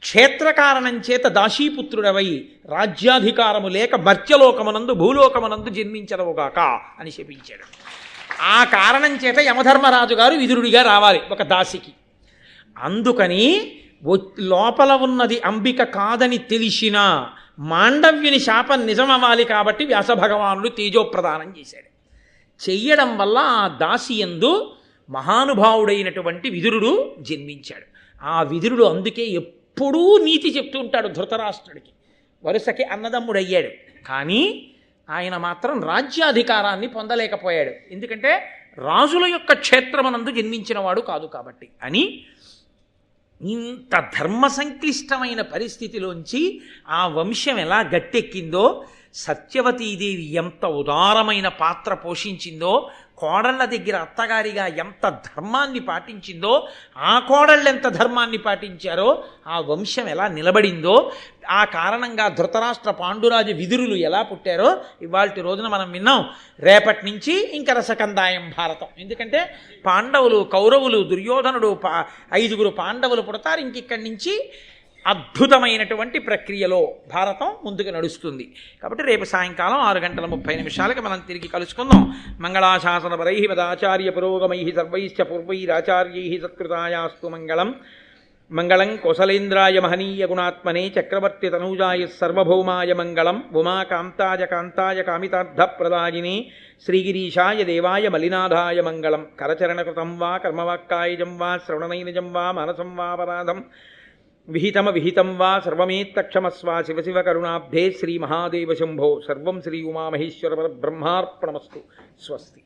క్షేత్రకారణం చేత దాసీపుత్రుడవై రాజ్యాధికారము లేక మర్త్యలోకమునందు భూలోకమునందు జన్మించదవుగాక అని శపించాడు. ఆ కారణం చేత యమధర్మరాజు గారు విదురుడిగా రావాలి ఒక దాసికి. అందుకని లోపల ఉన్నది అంబిక కాదని తెలిసిన మాండవ్యుని శాపం నిజమవ్వాలి కాబట్టి వ్యాసభగవానుడు తేజోప్రదానం చేశాడు. చెయ్యడం వల్ల ఆ దాసి యందు మహానుభావుడైనటువంటి విదురుడు జన్మించాడు. ఆ విదురుడు అందుకే ఎప్పుడూ నీతి చెప్తూ ఉంటాడు ధృతరాష్ట్రుడికి. వరుసకి అన్నదమ్ముడయ్యాడు, కానీ ఆయన మాత్రం రాజ్యాధికారాన్ని పొందలేకపోయాడు. ఎందుకంటే రాజుల యొక్క క్షేత్రమనందు జన్మించిన వాడు కాదు కాబట్టి అని. ఇంత ధర్మ సంక్లిష్టమైన పరిస్థితిలోంచి ఆ వంశం ఎలా గట్టెక్కిందో, సత్యవతీదేవి ఎంత ఉదారమైన పాత్ర పోషించిందో, కోడళ్ళ దగ్గర అత్తగారిగా ఎంత ధర్మాన్ని పాటించిందో, ఆ కోడళ్ళు ఎంత ధర్మాన్ని పాటించారో ఆ వంశం ఎలా నిలబడిందో, ఆ కారణంగా ధృతరాష్ట్ర పాండురాజు విదురులు ఎలా పుట్టారో ఇవాల్టి రోజున మనం విన్నాం. రేపటి నుంచి ఇంక రసకందాయం భారతం. ఎందుకంటే పాండవులు, కౌరవులు, దుర్యోధనుడు, 5గురు పాండవులు పుడతారు. ఇంకిక్కడి నుంచి అద్భుతమైనటువంటి ప్రక్రియలో భారతం ముందుకు నడుస్తుంది. కాబట్టి రేపు సాయంకాలం 6:30 మనం తిరిగి కలుసుకుందాం. మంగళాశాసనపరై మదాచార్య పురోగమై సర్వైశ్చ పూర్వైరాచార్యై సత్కృతాయాస్తు మంగళం. మంగళం కోసలేంద్రాయ మహనీయ గుణాత్మనే చక్రవర్తి తనూజాయ సర్వభౌమాయ మంగళం. ఉమాకాంతాయ కాంతాయ కామితార్థప్రదాయినే శ్రీగిరీశాయ దేవాయ మలినాథాయ మంగళం. కరచరణకృతం వా కర్మవాక్కాయజం వా శ్రవణనైనజం వా మానసం వాపరాధం విహితం వా సర్వమేత్తక్షమస్వ. శివ శివ కరుణాబ్ధే శ్రీ మహాదేవ శంభో. సర్వం శ్రీ ఉమామహేశ్వర పరబ్రహ్మార్పణమస్తు. స్వస్తి.